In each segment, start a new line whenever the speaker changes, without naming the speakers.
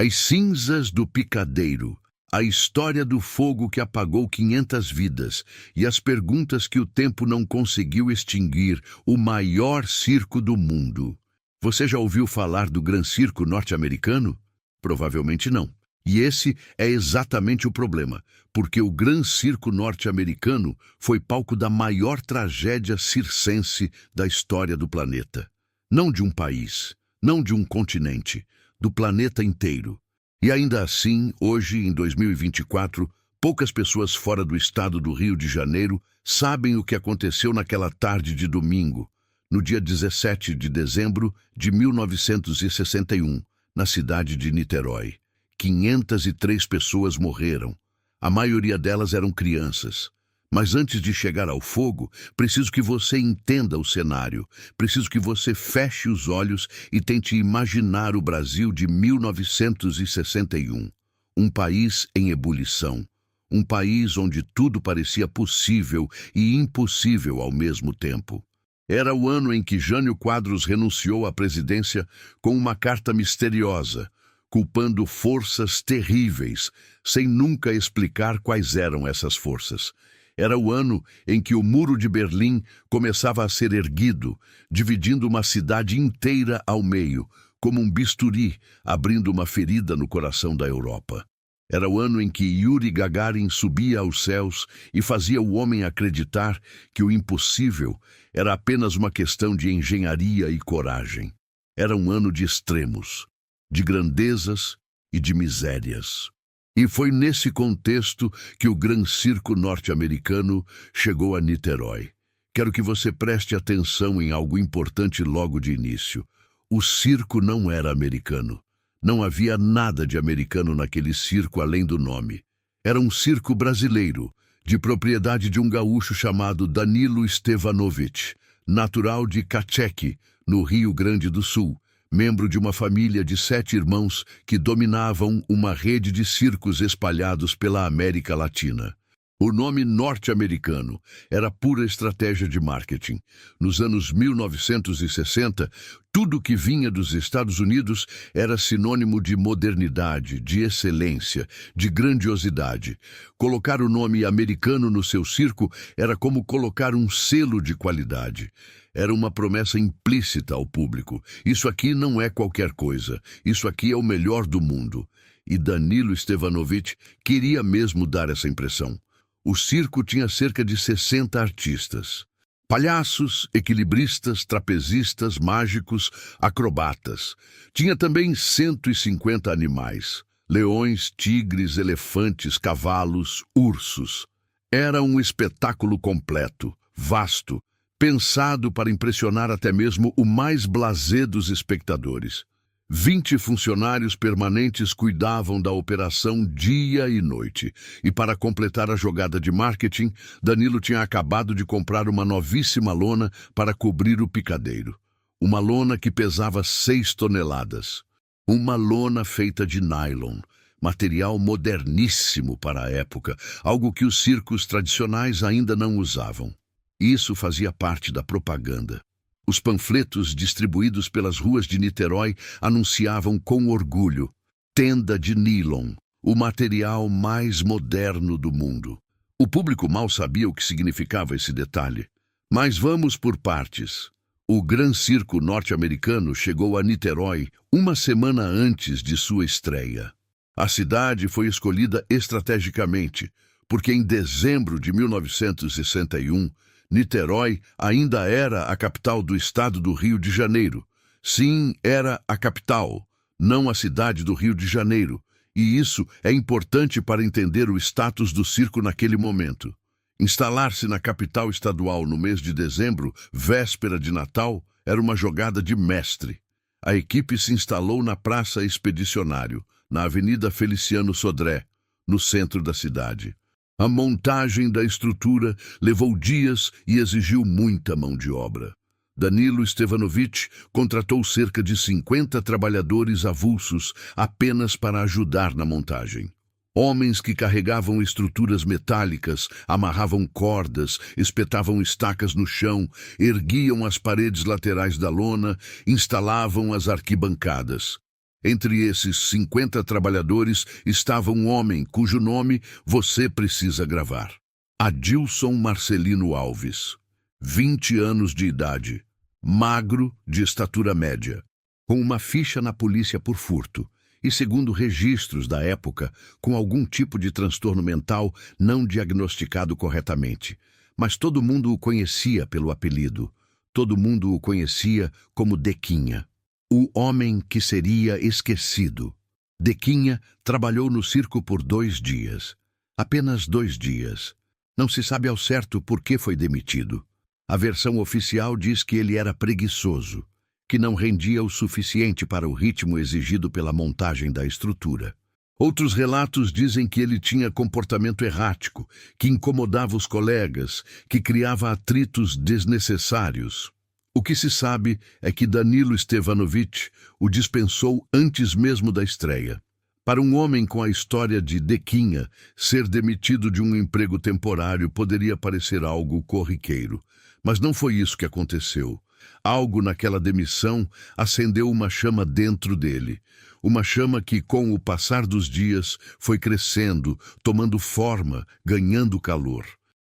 As cinzas do picadeiro, a história do fogo que apagou 500 vidas e as perguntas que o tempo não conseguiu extinguir, o maior circo do mundo. Você já ouviu falar do Gran Circo norte-americano? Provavelmente não. E esse é exatamente o problema, porque o Gran Circo norte-americano foi palco da maior tragédia circense da história do planeta. Não de um país, não de um continente, do planeta inteiro. E ainda assim, hoje, em 2024, poucas pessoas fora do estado do Rio de Janeiro sabem o que aconteceu naquela tarde de domingo, no dia 17 de dezembro de 1961, na cidade de Niterói. 503 pessoas morreram. A maioria delas eram crianças. Mas antes de chegar ao fogo, preciso que você entenda o cenário. Preciso que você feche os olhos e tente imaginar o Brasil de 1961. Um país em ebulição. Um país onde tudo parecia possível e impossível ao mesmo tempo. Era o ano em que Jânio Quadros renunciou à presidência com uma carta misteriosa, culpando forças terríveis, sem nunca explicar quais eram essas forças. Era o ano em que o Muro de Berlim começava a ser erguido, dividindo uma cidade inteira ao meio, como um bisturi, abrindo uma ferida no coração da Europa. Era o ano em que Yuri Gagarin subia aos céus e fazia o homem acreditar que o impossível era apenas uma questão de engenharia e coragem. Era um ano de extremos, de grandezas e de misérias. E foi nesse contexto que o Gran Circo norte-americano chegou a Niterói. Quero que você preste atenção em algo importante logo de início. O circo não era americano. Não havia nada de americano naquele circo além do nome. Era um circo brasileiro, de propriedade de um gaúcho chamado Danilo Stevanovich, natural de Cachequi, no Rio Grande do Sul, membro de uma família de 7 irmãos que dominavam uma rede de circos espalhados pela América Latina. O nome norte-americano era pura estratégia de marketing. Nos anos 1960, tudo que vinha dos Estados Unidos era sinônimo de modernidade, de excelência, de grandiosidade. Colocar o nome americano no seu circo era como colocar um selo de qualidade. Era uma promessa implícita ao público. Isso aqui não é qualquer coisa. Isso aqui é o melhor do mundo. E Danilo Stevanovich queria mesmo dar essa impressão. O circo tinha cerca de 60 artistas. Palhaços, equilibristas, trapezistas, mágicos, acrobatas. Tinha também 150 animais. Leões, tigres, elefantes, cavalos, ursos. Era um espetáculo completo, vasto, pensado para impressionar até mesmo o mais blasé dos espectadores. 20 funcionários permanentes cuidavam da operação dia e noite. E para completar a jogada de marketing, Danilo tinha acabado de comprar uma novíssima lona para cobrir o picadeiro. Uma lona que pesava 6 toneladas. Uma lona feita de nylon, material moderníssimo para a época, algo que os circos tradicionais ainda não usavam. Isso fazia parte da propaganda. Os panfletos distribuídos pelas ruas de Niterói anunciavam com orgulho: tenda de nylon, o material mais moderno do mundo. O público mal sabia o que significava esse detalhe. Mas vamos por partes. O Gran Circo norte-americano chegou a Niterói uma semana antes de sua estreia. A cidade foi escolhida estrategicamente, porque em dezembro de 1961, Niterói ainda era a capital do estado do Rio de Janeiro. Sim, era a capital, não a cidade do Rio de Janeiro. E isso é importante para entender o status do circo naquele momento. Instalar-se na capital estadual no mês de dezembro, véspera de Natal, era uma jogada de mestre. A equipe se instalou na Praça Expedicionário, na Avenida Feliciano Sodré, no centro da cidade. A montagem da estrutura levou dias e exigiu muita mão de obra. Danilo Stevanovich contratou cerca de 50 trabalhadores avulsos apenas para ajudar na montagem. Homens que carregavam estruturas metálicas, amarravam cordas, espetavam estacas no chão, erguiam as paredes laterais da lona, instalavam as arquibancadas. Entre esses 50 trabalhadores estava um homem cujo nome você precisa gravar. Adilson Marcelino Alves, 20 anos de idade, magro, de estatura média, com uma ficha na polícia por furto e, segundo registros da época, com algum tipo de transtorno mental não diagnosticado corretamente. Mas todo mundo o conhecia pelo apelido. Todo mundo o conhecia como Dequinha, o homem que seria esquecido. Dequinha trabalhou no circo por 2 dias. Apenas 2 dias. Não se sabe ao certo por que foi demitido. A versão oficial diz que ele era preguiçoso, que não rendia o suficiente para o ritmo exigido pela montagem da estrutura. Outros relatos dizem que ele tinha comportamento errático, que incomodava os colegas, que criava atritos desnecessários. O que se sabe é que Danilo Stevanovic o dispensou antes mesmo da estreia. Para um homem com a história de Dequinha, ser demitido de um emprego temporário poderia parecer algo corriqueiro. Mas não foi isso que aconteceu. Algo naquela demissão acendeu uma chama dentro dele. Uma chama que, com o passar dos dias, foi crescendo, tomando forma, ganhando calor.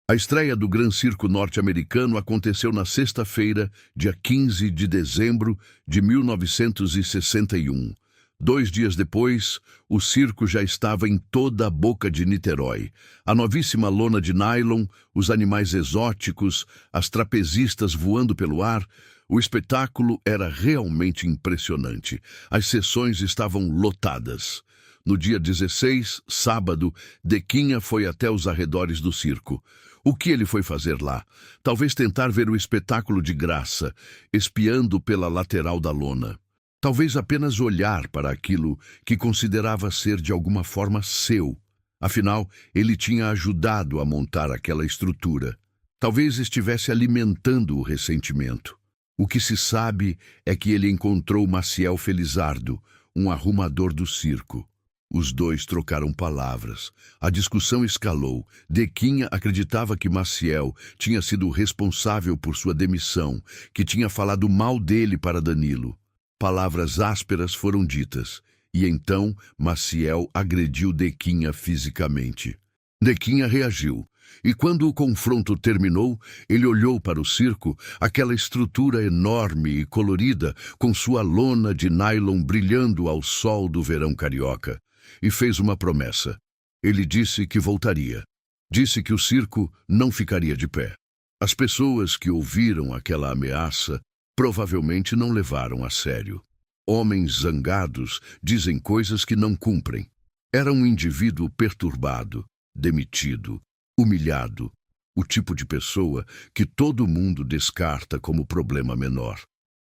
A estreia do Gran Circo norte-americano aconteceu na sexta-feira, dia 15 de dezembro de 1961. 2 dias depois, o circo já estava em toda a boca de Niterói. A novíssima lona de nylon, os animais exóticos, as trapezistas voando pelo ar. O espetáculo era realmente impressionante. As sessões estavam lotadas. No dia 16, sábado, Dequinha foi até os arredores do circo. O que ele foi fazer lá? Talvez tentar ver o espetáculo de graça, espiando pela lateral da lona. Talvez apenas olhar para aquilo que considerava ser de alguma forma seu. Afinal, ele tinha ajudado a montar aquela estrutura. Talvez estivesse alimentando o ressentimento. O que se sabe é que ele encontrou Maciel Felizardo, um arrumador do circo. Os dois trocaram palavras. A discussão escalou. Dequinha acreditava que Maciel tinha sido responsável por sua demissão, que tinha falado mal dele para Danilo. Palavras ásperas foram ditas, e então Maciel agrediu Dequinha fisicamente. Dequinha reagiu, e quando o confronto terminou, ele olhou para o circo, aquela estrutura enorme e colorida, com sua lona de nylon brilhando ao sol do verão carioca, e fez uma promessa. Ele disse que voltaria. Disse que o circo não ficaria de pé. As pessoas que ouviram aquela ameaça provavelmente não levaram a sério. Homens zangados dizem coisas que não cumprem. Era um indivíduo perturbado, demitido, humilhado, o tipo de pessoa que todo mundo descarta como problema menor.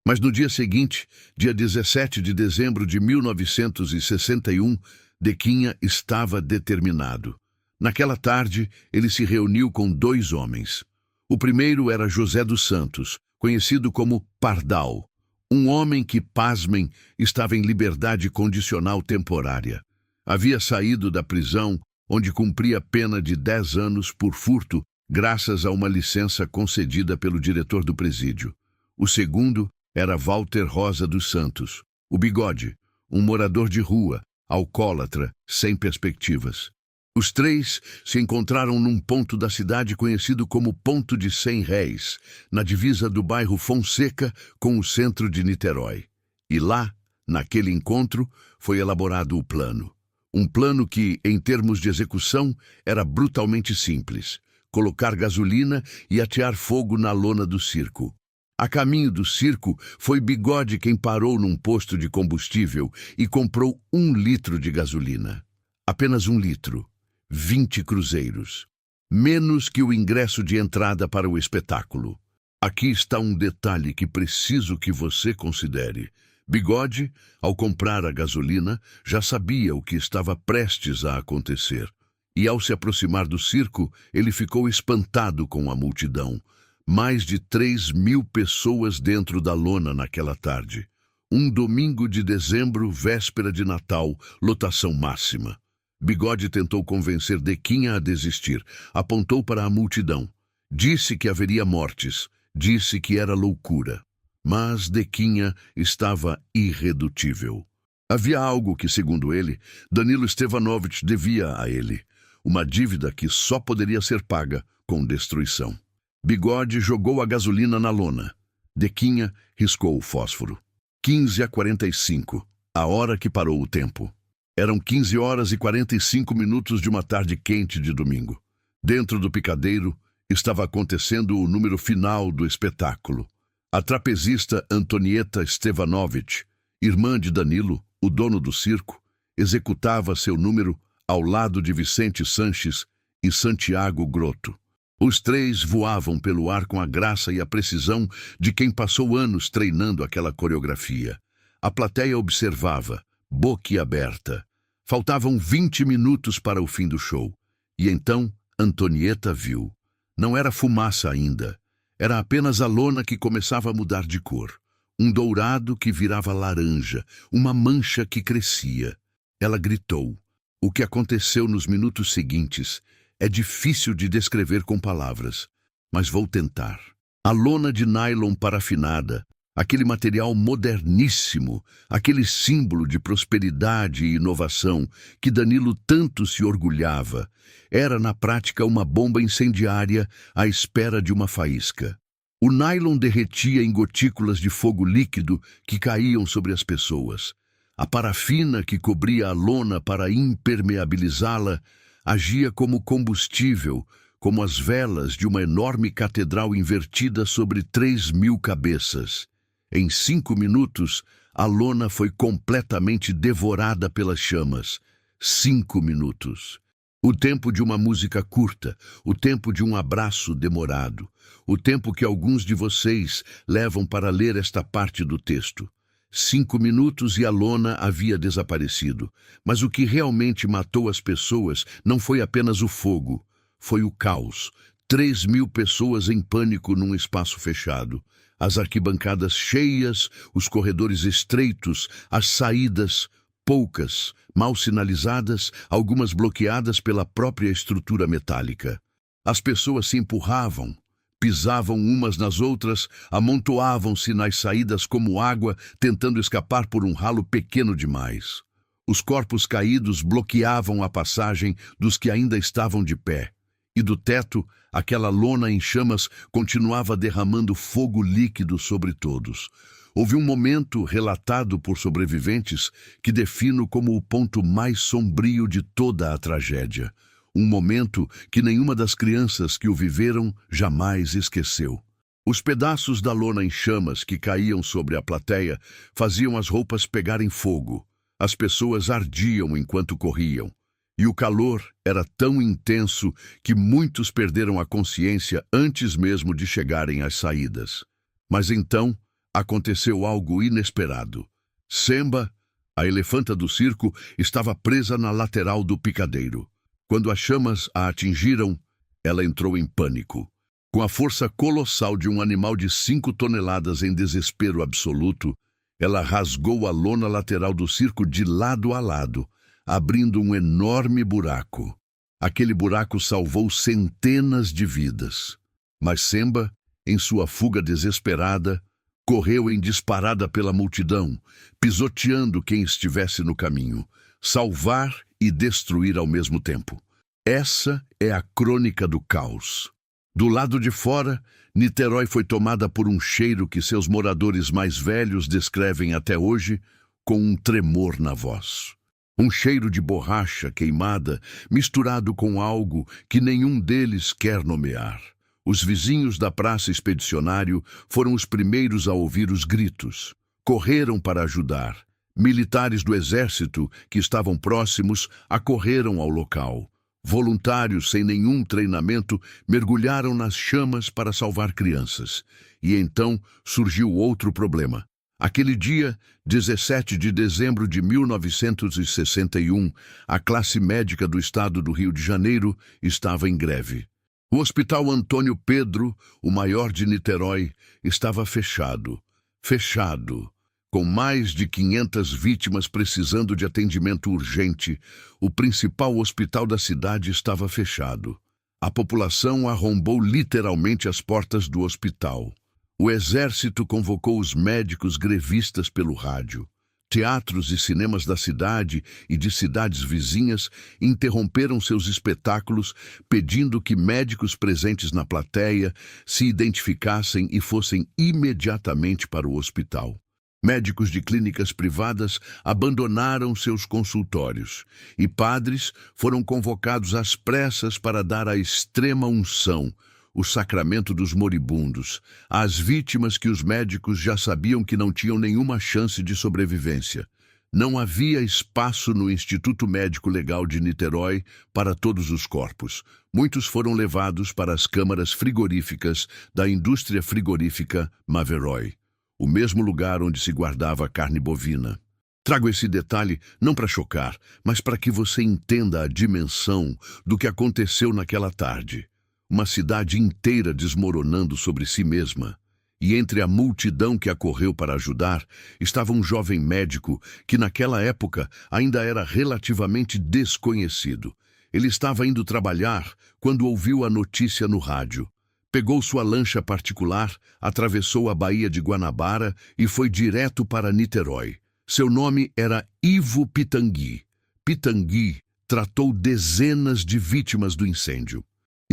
Mas no dia seguinte, dia 17 de dezembro de 1961, Dequinha estava determinado. Naquela tarde, ele se reuniu com 2 homens. O primeiro era José dos Santos, conhecido como Pardal, um homem que, pasmem, estava em liberdade condicional temporária. Havia saído da prisão, onde cumpria pena de 10 anos por furto, graças a uma licença concedida pelo diretor do presídio. O segundo era Walter Rosa dos Santos, o Bigode, um morador de rua, alcoólatra, sem perspectivas. Os 3 se encontraram num ponto da cidade conhecido como Ponto de 100 Réis, na divisa do bairro Fonseca com o centro de Niterói. E lá, naquele encontro, foi elaborado o plano. Um plano que, em termos de execução, era brutalmente simples: colocar gasolina e atear fogo na lona do circo. A caminho do circo, foi Bigode quem parou num posto de combustível e comprou 1 litro de gasolina. Apenas 1 litro. 20 cruzeiros. Menos que o ingresso de entrada para o espetáculo. Aqui está um detalhe que preciso que você considere. Bigode, ao comprar a gasolina, já sabia o que estava prestes a acontecer. E ao se aproximar do circo, ele ficou espantado com a multidão. Mais de 3.000 pessoas dentro da lona naquela tarde. Um domingo de dezembro, véspera de Natal, lotação máxima. Bigode tentou convencer Dequinha a desistir. Apontou para a multidão. Disse que haveria mortes. Disse que era loucura. Mas Dequinha estava irredutível. Havia algo que, segundo ele, Danilo Stevanovich devia a ele. Uma dívida que só poderia ser paga com destruição. Bigode jogou a gasolina na lona. Dequinha riscou o fósforo. 15h45, a hora que parou o tempo. Eram 15h45 de uma tarde quente de domingo. Dentro do picadeiro estava acontecendo o número final do espetáculo. A trapezista Antonieta Stevanovich, irmã de Danilo, o dono do circo, executava seu número ao lado de Vicente Sanches e Santiago Grotto. Os três voavam pelo ar com a graça e a precisão de quem passou anos treinando aquela coreografia. A plateia observava, boquiaberta. Faltavam 20 minutos para o fim do show. E então Antonieta viu. Não era fumaça ainda. Era apenas a lona que começava a mudar de cor. Um dourado que virava laranja, uma mancha que crescia. Ela gritou. O que aconteceu nos minutos seguintes é difícil de descrever com palavras, mas vou tentar. A lona de nylon parafinada, aquele material moderníssimo, aquele símbolo de prosperidade e inovação que Danilo tanto se orgulhava, era na prática uma bomba incendiária à espera de uma faísca. O nylon derretia em gotículas de fogo líquido que caíam sobre as pessoas. A parafina que cobria a lona para impermeabilizá-la agia como combustível, como as velas de uma enorme catedral invertida sobre 3.000 cabeças. Em 5 minutos, a lona foi completamente devorada pelas chamas. 5 minutos. O tempo de uma música curta, o tempo de um abraço demorado, o tempo que alguns de vocês levam para ler esta parte do texto. 5 minutos e a lona havia desaparecido. Mas o que realmente matou as pessoas não foi apenas o fogo, foi o caos. 3.000 pessoas em pânico num espaço fechado. As arquibancadas cheias, os corredores estreitos, as saídas poucas, mal sinalizadas, algumas bloqueadas pela própria estrutura metálica. As pessoas se empurravam, pisavam umas nas outras, amontoavam-se nas saídas como água, tentando escapar por um ralo pequeno demais. Os corpos caídos bloqueavam a passagem dos que ainda estavam de pé. E do teto, aquela lona em chamas continuava derramando fogo líquido sobre todos. Houve um momento, relatado por sobreviventes, que defino como o ponto mais sombrio de toda a tragédia. Um momento que nenhuma das crianças que o viveram jamais esqueceu. Os pedaços da lona em chamas que caíam sobre a plateia faziam as roupas pegarem fogo. As pessoas ardiam enquanto corriam. E o calor era tão intenso que muitos perderam a consciência antes mesmo de chegarem às saídas. Mas então aconteceu algo inesperado. Semba, a elefanta do circo, estava presa na lateral do picadeiro. Quando as chamas a atingiram, ela entrou em pânico. Com a força colossal de um animal de 5 toneladas em desespero absoluto, ela rasgou a lona lateral do circo de lado a lado, abrindo um enorme buraco. Aquele buraco salvou centenas de vidas. Mas Semba, em sua fuga desesperada, correu em disparada pela multidão, pisoteando quem estivesse no caminho. Salvar e destruir ao mesmo tempo. Essa é a crônica do caos. Do lado de fora, Niterói foi tomada por um cheiro que seus moradores mais velhos descrevem até hoje com um tremor na voz. Um cheiro de borracha queimada misturado com algo que nenhum deles quer nomear. Os vizinhos da Praça Expedicionário foram os primeiros a ouvir os gritos. Correram para ajudar. Militares do exército que estavam próximos acorreram ao local. Voluntários sem nenhum treinamento mergulharam nas chamas para salvar crianças. E então surgiu outro problema. Aquele dia, 17 de dezembro de 1961, a classe médica do estado do Rio de Janeiro estava em greve. O Hospital Antônio Pedro, o maior de Niterói, estava fechado. Fechado. Com mais de 500 vítimas precisando de atendimento urgente, o principal hospital da cidade estava fechado. A população arrombou literalmente as portas do hospital. O exército convocou os médicos grevistas pelo rádio. Teatros e cinemas da cidade e de cidades vizinhas interromperam seus espetáculos, pedindo que médicos presentes na plateia se identificassem e fossem imediatamente para o hospital. Médicos de clínicas privadas abandonaram seus consultórios e padres foram convocados às pressas para dar a extrema unção, o sacramento dos moribundos, às vítimas que os médicos já sabiam que não tinham nenhuma chance de sobrevivência. Não havia espaço no Instituto Médico Legal de Niterói para todos os corpos. Muitos foram levados para as câmaras frigoríficas da indústria frigorífica Maveroy, o mesmo lugar onde se guardava a carne bovina. Trago esse detalhe não para chocar, mas para que você entenda a dimensão do que aconteceu naquela tarde. Uma cidade inteira desmoronando sobre si mesma. E entre a multidão que acorreu para ajudar, estava um jovem médico que naquela época ainda era relativamente desconhecido. Ele estava indo trabalhar quando ouviu a notícia no rádio. Pegou sua lancha particular, atravessou a Baía de Guanabara e foi direto para Niterói. Seu nome era Ivo Pitangui. Pitangui tratou dezenas de vítimas do incêndio.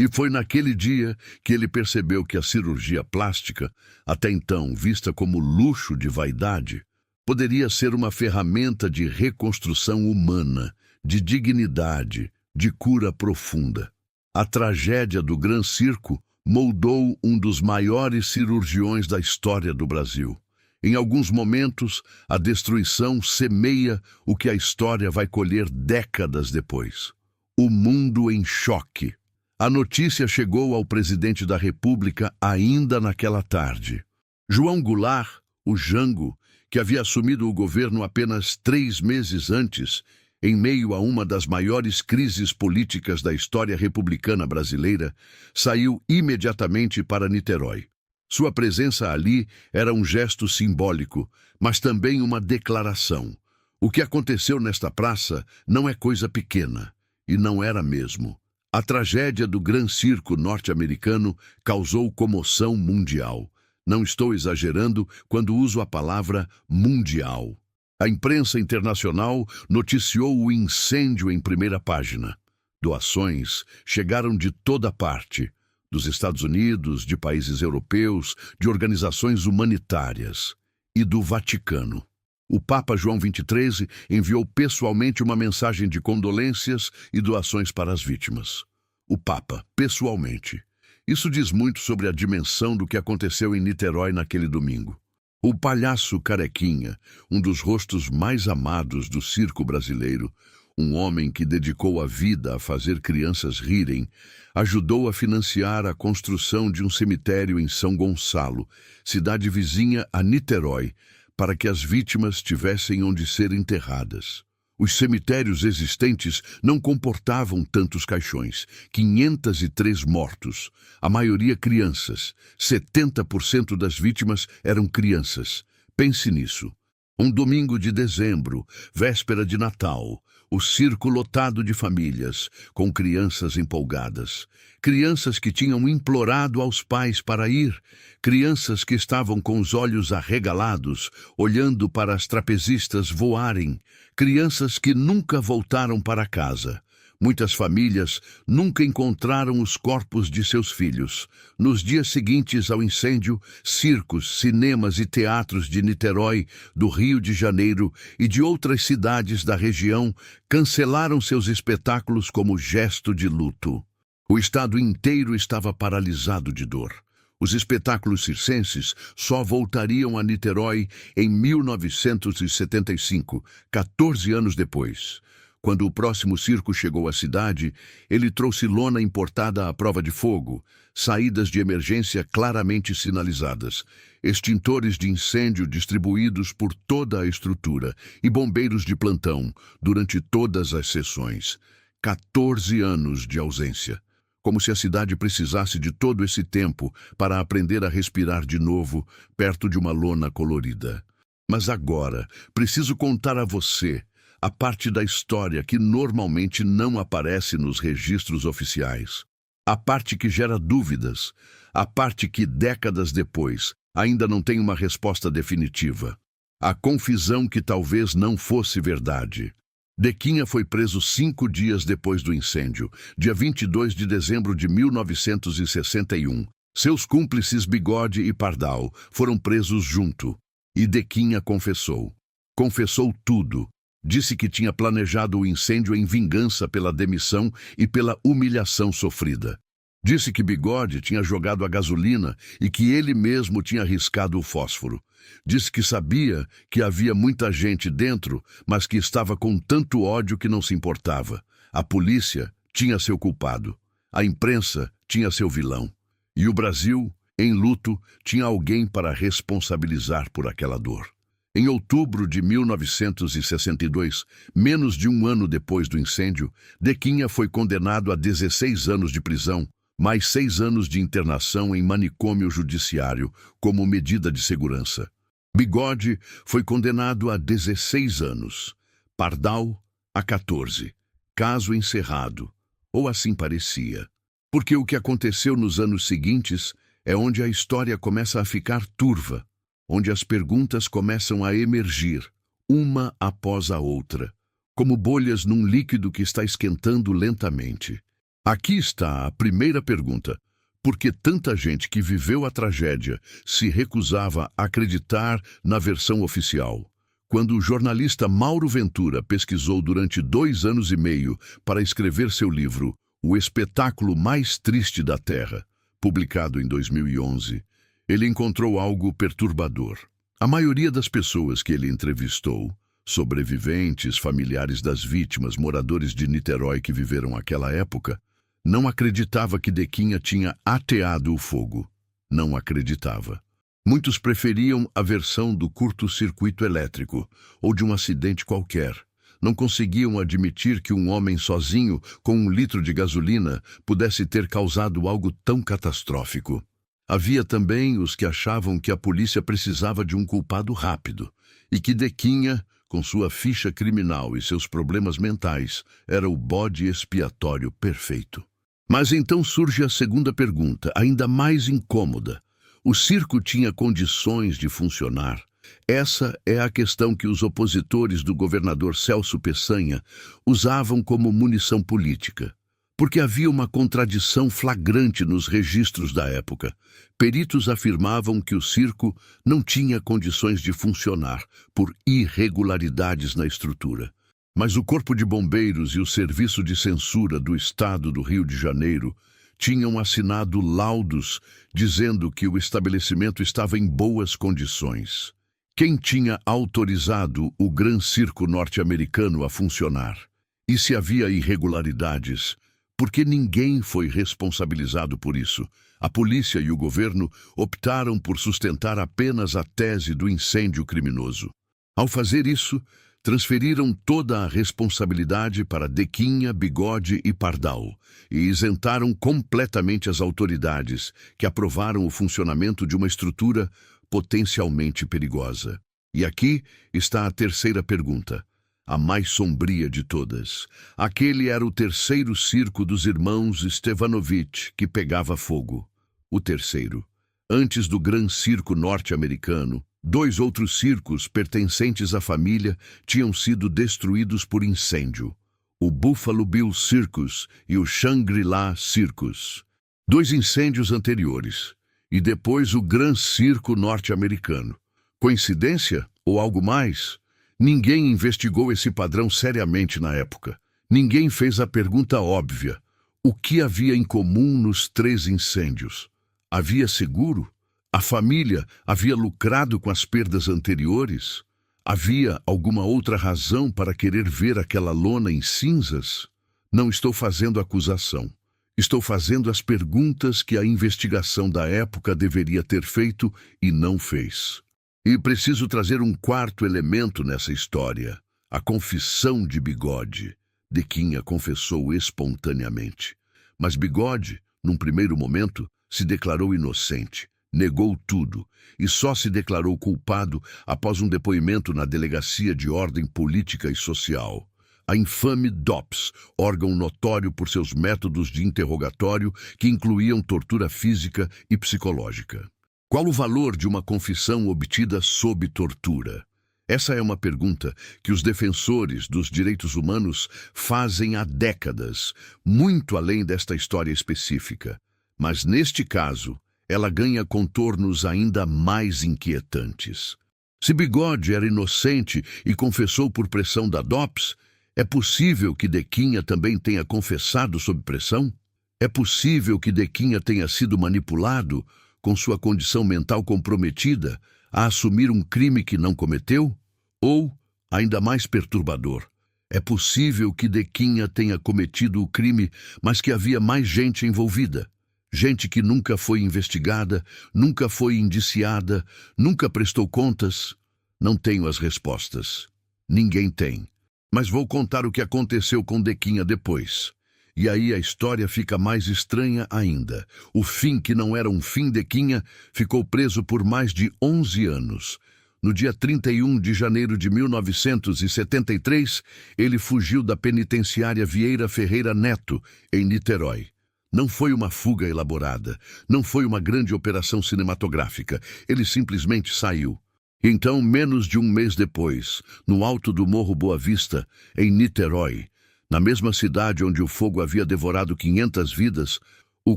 E foi naquele dia que ele percebeu que a cirurgia plástica, até então vista como luxo de vaidade, poderia ser uma ferramenta de reconstrução humana, de dignidade, de cura profunda. A tragédia do Gran Circo moldou um dos maiores cirurgiões da história do Brasil. Em alguns momentos, a destruição semeia o que a história vai colher décadas depois. O mundo em choque. A notícia chegou ao presidente da República ainda naquela tarde. João Goulart, o Jango, que havia assumido o governo apenas 3 meses antes, em meio a uma das maiores crises políticas da história republicana brasileira, saiu imediatamente para Niterói. Sua presença ali era um gesto simbólico, mas também uma declaração. O que aconteceu nesta praça não é coisa pequena, e não era mesmo. A tragédia do Gran Circo norte-americano causou comoção mundial. Não estou exagerando quando uso a palavra mundial. A imprensa internacional noticiou o incêndio em primeira página. Doações chegaram de toda parte, dos Estados Unidos, de países europeus, de organizações humanitárias e do Vaticano. O Papa João XXIII enviou pessoalmente uma mensagem de condolências e doações para as vítimas. O Papa, pessoalmente. Isso diz muito sobre a dimensão do que aconteceu em Niterói naquele domingo. O palhaço Carequinha, um dos rostos mais amados do circo brasileiro, um homem que dedicou a vida a fazer crianças rirem, ajudou a financiar a construção de um cemitério em São Gonçalo, cidade vizinha a Niterói, para que as vítimas tivessem onde ser enterradas. Os cemitérios existentes não comportavam tantos caixões, 503 mortos, a maioria crianças, 70% das vítimas eram crianças. Pense nisso. Um domingo de dezembro, véspera de Natal, o circo lotado de famílias, com crianças empolgadas. Crianças que tinham implorado aos pais para ir, crianças que estavam com os olhos arregalados, olhando para as trapezistas voarem, crianças que nunca voltaram para casa. Muitas famílias nunca encontraram os corpos de seus filhos. Nos dias seguintes ao incêndio, circos, cinemas e teatros de Niterói, do Rio de Janeiro e de outras cidades da região cancelaram seus espetáculos como gesto de luto. O estado inteiro estava paralisado de dor. Os espetáculos circenses só voltariam a Niterói em 1975, 14 anos depois. Quando o próximo circo chegou à cidade, ele trouxe lona importada à prova de fogo, saídas de emergência claramente sinalizadas, extintores de incêndio distribuídos por toda a estrutura e bombeiros de plantão durante todas as sessões. 14 anos de ausência. Como se a cidade precisasse de todo esse tempo para aprender a respirar de novo perto de uma lona colorida. Mas agora, preciso contar a você a parte da história que normalmente não aparece nos registros oficiais. A parte que gera dúvidas. A parte que, décadas depois, ainda não tem uma resposta definitiva. A confissão que talvez não fosse verdade. Dequinha foi preso 5 dias depois do incêndio, dia 22 de dezembro de 1961. Seus cúmplices Bigode e Pardal foram presos junto. E Dequinha confessou. Confessou tudo. Disse que tinha planejado o incêndio em vingança pela demissão e pela humilhação sofrida. Disse que Bigode tinha jogado a gasolina e que ele mesmo tinha riscado o fósforo. Disse que sabia que havia muita gente dentro, mas que estava com tanto ódio que não se importava. A polícia tinha seu culpado. A imprensa tinha seu vilão. E o Brasil, em luto, tinha alguém para responsabilizar por aquela dor. Em outubro de 1962, menos de um ano depois do incêndio, Dequinha foi condenado a 16 anos de prisão, mais 6 anos de internação em manicômio judiciário como medida de segurança. Bigode foi condenado a 16 anos, Pardal a 14, caso encerrado, ou assim parecia. Porque o que aconteceu nos anos seguintes é onde a história começa a ficar turva, onde as perguntas começam a emergir, uma após a outra, como bolhas num líquido que está esquentando lentamente. Aqui está a primeira pergunta. Por que tanta gente que viveu a tragédia se recusava a acreditar na versão oficial? Quando o jornalista Mauro Ventura pesquisou durante 2 anos e meio para escrever seu livro O Espetáculo Mais Triste da Terra, publicado em 2011, ele encontrou algo perturbador. A maioria das pessoas que ele entrevistou, sobreviventes, familiares das vítimas, moradores de Niterói que viveram aquela época, não acreditava que Dequinha tinha ateado o fogo. Não acreditava. Muitos preferiam a versão do curto-circuito elétrico ou de um acidente qualquer. Não conseguiam admitir que um homem sozinho, com 1 litro de gasolina, pudesse ter causado algo tão catastrófico. Havia também os que achavam que a polícia precisava de um culpado rápido e que Dequinha, com sua ficha criminal e seus problemas mentais, era o bode expiatório perfeito. Mas então surge a segunda pergunta, ainda mais incômoda. O circo tinha condições de funcionar? Essa é a questão que os opositores do governador Celso Peçanha usavam como munição política. Porque havia uma contradição flagrante nos registros da época. Peritos afirmavam que o circo não tinha condições de funcionar por irregularidades na estrutura. Mas o Corpo de Bombeiros e o Serviço de Censura do Estado do Rio de Janeiro tinham assinado laudos dizendo que o estabelecimento estava em boas condições. Quem tinha autorizado o Gran Circo norte-americano a funcionar? E se havia irregularidades? Porque ninguém foi responsabilizado por isso. A polícia e o governo optaram por sustentar apenas a tese do incêndio criminoso. Ao fazer isso, transferiram toda a responsabilidade para Dequinha, Bigode e Pardal e isentaram completamente as autoridades que aprovaram o funcionamento de uma estrutura potencialmente perigosa. E aqui está a terceira pergunta, a mais sombria de todas. Aquele era o terceiro circo dos irmãos Stevanovich que pegava fogo. O terceiro. Antes do Gran Circo norte-americano, 2 outros circos pertencentes à família tinham sido destruídos por incêndio. O Buffalo Bill Circus e o Shangri-La Circus. 2 incêndios anteriores. E depois o Gran Circo norte-americano. Coincidência ou algo mais? Ninguém investigou esse padrão seriamente na época. Ninguém fez a pergunta óbvia. O que havia em comum nos 3 incêndios? Havia seguro? A família havia lucrado com as perdas anteriores? Havia alguma outra razão para querer ver aquela lona em cinzas? Não estou fazendo acusação. Estou fazendo as perguntas que a investigação da época deveria ter feito e não fez. E preciso trazer um 4º elemento nessa história, a confissão de Bigode. Dequinha confessou espontaneamente. Mas Bigode, num primeiro momento, se declarou inocente, negou tudo e só se declarou culpado após um depoimento na Delegacia de Ordem Política e Social. A infame DOPS, órgão notório por seus métodos de interrogatório que incluíam tortura física e psicológica. Qual o valor de uma confissão obtida sob tortura? Essa é uma pergunta que os defensores dos direitos humanos fazem há décadas, muito além desta história específica. Mas, neste caso, ela ganha contornos ainda mais inquietantes. Se Bigode era inocente e confessou por pressão da DOPS, é possível que Dequinha também tenha confessado sob pressão? É possível que Dequinha tenha sido manipulado, com sua condição mental comprometida, a assumir um crime que não cometeu? Ou, ainda mais perturbador, é possível que Dequinha tenha cometido o crime, mas que havia mais gente envolvida? Gente que nunca foi investigada, nunca foi indiciada, nunca prestou contas? Não tenho as respostas. Ninguém tem. Mas vou contar o que aconteceu com Dequinha depois. E aí a história fica mais estranha ainda. O fim, que não era um fim, Dequinha ficou preso por mais de 11 anos. No dia 31 de janeiro de 1973, ele fugiu da penitenciária Vieira Ferreira Neto, em Niterói. Não foi uma fuga elaborada, não foi uma grande operação cinematográfica. Ele simplesmente saiu. Então, menos de um mês depois, no alto do Morro Boa Vista, em Niterói, na mesma cidade onde o fogo havia devorado 500 vidas, o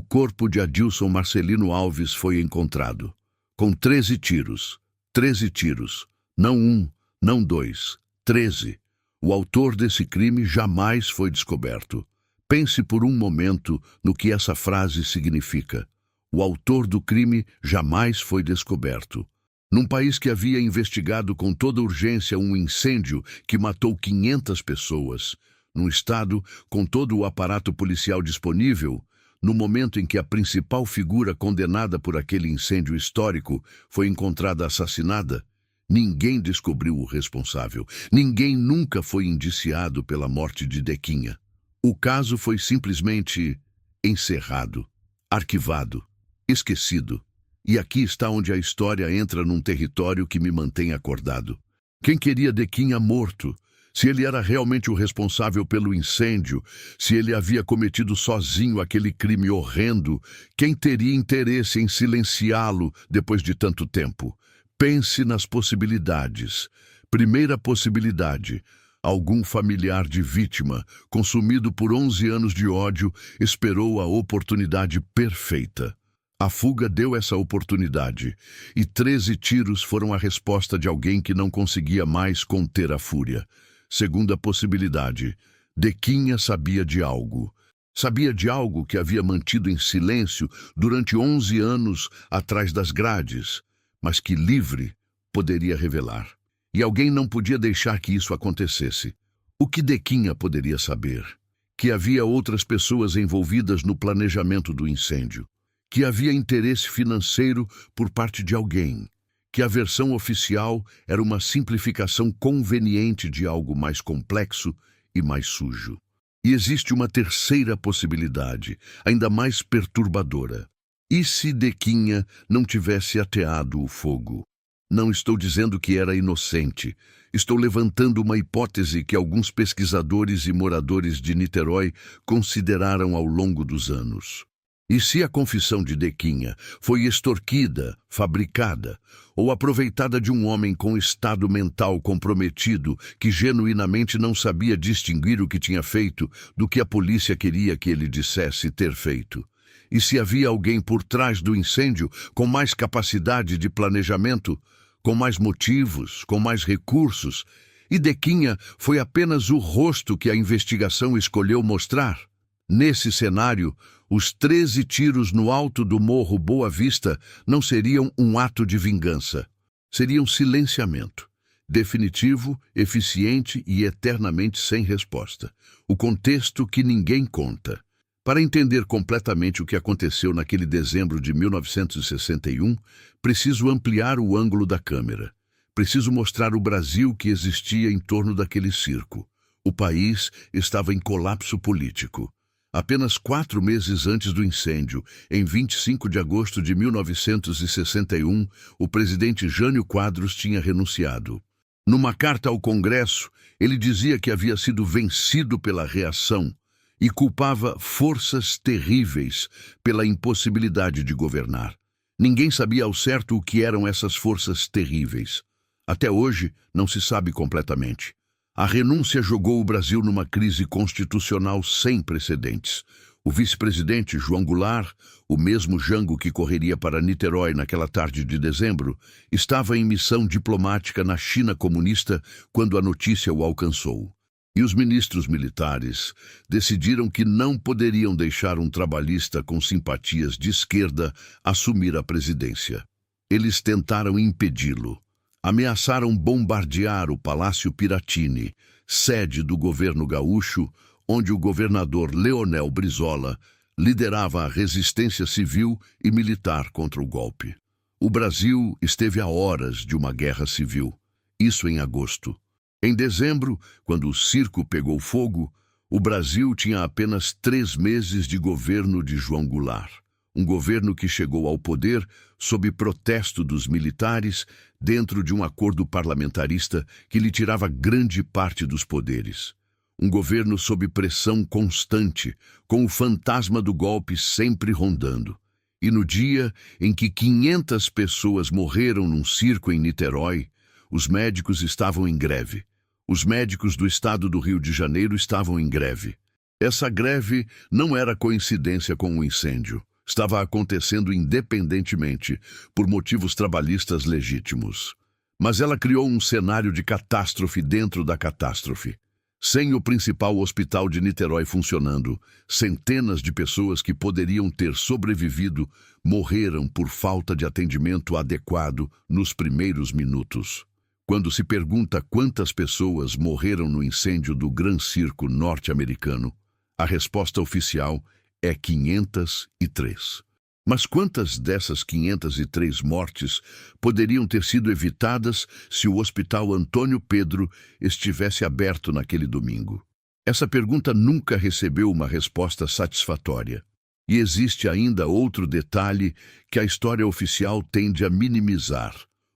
corpo de Adilson Marcelino Alves foi encontrado, com 13 tiros. 13 tiros. Não um, não dois. 13. O autor desse crime jamais foi descoberto. Pense por um momento no que essa frase significa. O autor do crime jamais foi descoberto. Num país que havia investigado com toda urgência um incêndio que matou 500 pessoas, num estado com todo o aparato policial disponível, no momento em que a principal figura condenada por aquele incêndio histórico foi encontrada assassinada, ninguém descobriu o responsável. Ninguém nunca foi indiciado pela morte de Dequinha. O caso foi simplesmente encerrado, arquivado, esquecido. E aqui está onde a história entra num território que me mantém acordado. Quem queria Dequinha morto? Se ele era realmente o responsável pelo incêndio, se ele havia cometido sozinho aquele crime horrendo, quem teria interesse em silenciá-lo depois de tanto tempo? Pense nas possibilidades. Primeira possibilidade: algum familiar de vítima, consumido por 11 anos de ódio, esperou a oportunidade perfeita. A fuga deu essa oportunidade, e 13 tiros foram a resposta de alguém que não conseguia mais conter a fúria. Segunda possibilidade: Dequinha sabia de algo. Sabia de algo que havia mantido em silêncio durante 11 anos atrás das grades, mas que, livre, poderia revelar. E alguém não podia deixar que isso acontecesse. O que Dequinha poderia saber? Que havia outras pessoas envolvidas no planejamento do incêndio. Que havia interesse financeiro por parte de alguém. Que a versão oficial era uma simplificação conveniente de algo mais complexo e mais sujo. E existe uma terceira possibilidade, ainda mais perturbadora. E se Dequinha não tivesse ateado o fogo? Não estou dizendo que era inocente. Estou levantando uma hipótese que alguns pesquisadores e moradores de Niterói consideraram ao longo dos anos. E se a confissão de Dequinha foi extorquida, fabricada, ou aproveitada de um homem com estado mental comprometido que genuinamente não sabia distinguir o que tinha feito do que a polícia queria que ele dissesse ter feito? E se havia alguém por trás do incêndio com mais capacidade de planejamento, com mais motivos, com mais recursos, e Dequinha foi apenas o rosto que a investigação escolheu mostrar? Nesse cenário, os 13 tiros no alto do Morro Boa Vista não seriam um ato de vingança. Seriam silenciamento, definitivo, eficiente e eternamente sem resposta. O contexto que ninguém conta. Para entender completamente o que aconteceu naquele dezembro de 1961, preciso ampliar o ângulo da câmera. Preciso mostrar o Brasil que existia em torno daquele circo. O país estava em colapso político. Apenas 4 meses antes do incêndio, em 25 de agosto de 1961, o presidente Jânio Quadros tinha renunciado. Numa carta ao Congresso, ele dizia que havia sido vencido pela reação e culpava forças terríveis pela impossibilidade de governar. Ninguém sabia ao certo o que eram essas forças terríveis. Até hoje, não se sabe completamente. A renúncia jogou o Brasil numa crise constitucional sem precedentes. O vice-presidente, João Goulart, o mesmo Jango que correria para Niterói naquela tarde de dezembro, estava em missão diplomática na China comunista quando a notícia o alcançou. E os ministros militares decidiram que não poderiam deixar um trabalhista com simpatias de esquerda assumir a presidência. Eles tentaram impedi-lo. Ameaçaram bombardear o Palácio Piratini, sede do governo gaúcho, onde o governador Leonel Brizola liderava a resistência civil e militar contra o golpe. O Brasil esteve a horas de uma guerra civil, isso em agosto. Em dezembro, quando o circo pegou fogo, o Brasil tinha apenas 3 meses de governo de João Goulart. Um governo que chegou ao poder sob protesto dos militares dentro de um acordo parlamentarista que lhe tirava grande parte dos poderes. Um governo sob pressão constante, com o fantasma do golpe sempre rondando. E no dia em que 500 pessoas morreram num circo em Niterói, os médicos estavam em greve. Os médicos do estado do Rio de Janeiro estavam em greve. Essa greve não era coincidência com o incêndio. Estava acontecendo independentemente, por motivos trabalhistas legítimos. Mas ela criou um cenário de catástrofe dentro da catástrofe. Sem o principal hospital de Niterói funcionando, centenas de pessoas que poderiam ter sobrevivido morreram por falta de atendimento adequado nos primeiros minutos. Quando se pergunta quantas pessoas morreram no incêndio do Gran Circo norte-americano, a resposta oficial é 503. Mas quantas dessas 503 mortes poderiam ter sido evitadas se o Hospital Antônio Pedro estivesse aberto naquele domingo? Essa pergunta nunca recebeu uma resposta satisfatória. E existe ainda outro detalhe que a história oficial tende a minimizar.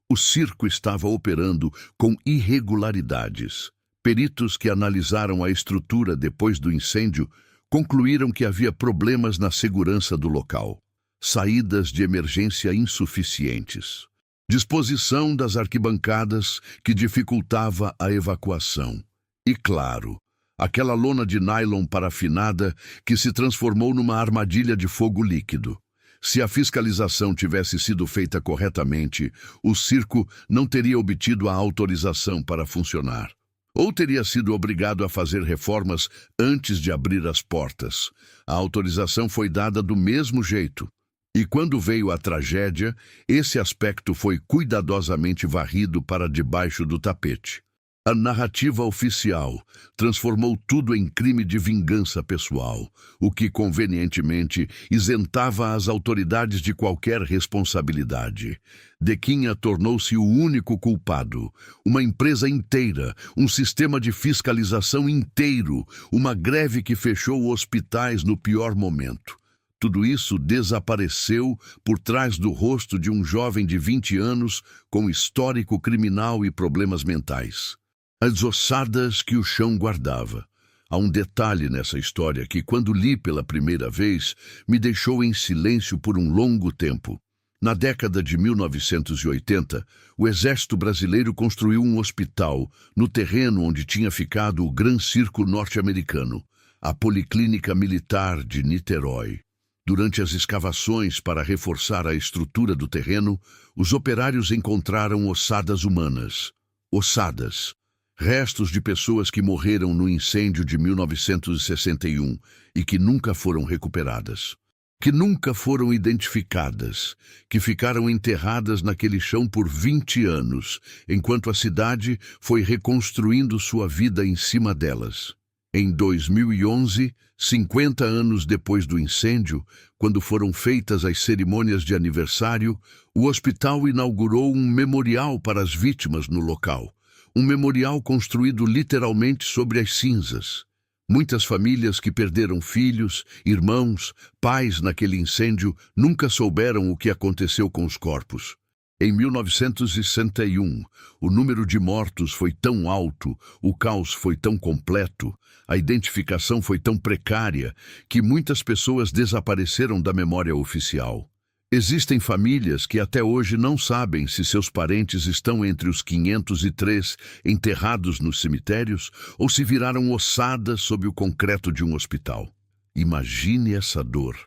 O circo estava operando com irregularidades. Peritos que analisaram a estrutura depois do incêndio concluíram que havia problemas na segurança do local. Saídas de emergência insuficientes. Disposição das arquibancadas que dificultava a evacuação. E, claro, aquela lona de nylon parafinada que se transformou numa armadilha de fogo líquido. Se a fiscalização tivesse sido feita corretamente, o circo não teria obtido a autorização para funcionar. Ou teria sido obrigado a fazer reformas antes de abrir as portas. A autorização foi dada do mesmo jeito. E quando veio a tragédia, esse aspecto foi cuidadosamente varrido para debaixo do tapete. A narrativa oficial transformou tudo em crime de vingança pessoal, o que convenientemente isentava as autoridades de qualquer responsabilidade. Dequinha tornou-se o único culpado. Uma empresa inteira, um sistema de fiscalização inteiro, uma greve que fechou hospitais no pior momento. Tudo isso desapareceu por trás do rosto de um jovem de 20 anos com histórico criminal e problemas mentais. As ossadas que o chão guardava. Há um detalhe nessa história que, quando li pela primeira vez, me deixou em silêncio por um longo tempo. Na década de 1980, o Exército Brasileiro construiu um hospital no terreno onde tinha ficado o Gran Circo norte-americano, a Policlínica Militar de Niterói. Durante as escavações para reforçar a estrutura do terreno, os operários encontraram ossadas humanas. Ossadas. Restos de pessoas que morreram no incêndio de 1961 e que nunca foram recuperadas. Que nunca foram identificadas, que ficaram enterradas naquele chão por 20 anos, enquanto a cidade foi reconstruindo sua vida em cima delas. Em 2011, 50 anos depois do incêndio, quando foram feitas as cerimônias de aniversário, o hospital inaugurou um memorial para as vítimas no local. Um memorial construído literalmente sobre as cinzas. Muitas famílias que perderam filhos, irmãos, pais naquele incêndio nunca souberam o que aconteceu com os corpos. Em 1961, o número de mortos foi tão alto, o caos foi tão completo, a identificação foi tão precária, que muitas pessoas desapareceram da memória oficial. Existem famílias que até hoje não sabem se seus parentes estão entre os 503 enterrados nos cemitérios ou se viraram ossadas sob o concreto de um hospital. Imagine essa dor.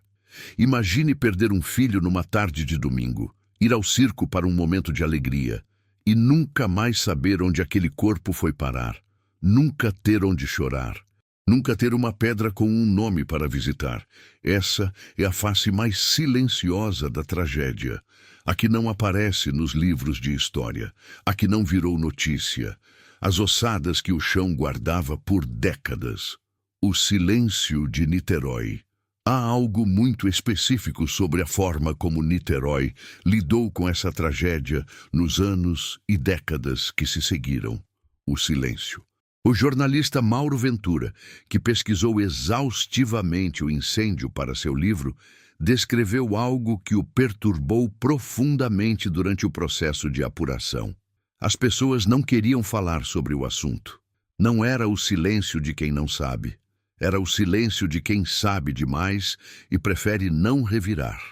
Imagine perder um filho numa tarde de domingo, ir ao circo para um momento de alegria e nunca mais saber onde aquele corpo foi parar, nunca ter onde chorar, nunca ter uma pedra com um nome para visitar. Essa é a face mais silenciosa da tragédia, a que não aparece nos livros de história, a que não virou notícia, as ossadas que o chão guardava por décadas. O silêncio de Niterói. Há algo muito específico sobre a forma como Niterói lidou com essa tragédia nos anos e décadas que se seguiram. O silêncio. O jornalista Mauro Ventura, que pesquisou exaustivamente o incêndio para seu livro, descreveu algo que o perturbou profundamente durante o processo de apuração. As pessoas não queriam falar sobre o assunto. Não era o silêncio de quem não sabe. Era o silêncio de quem sabe demais e prefere não revirar.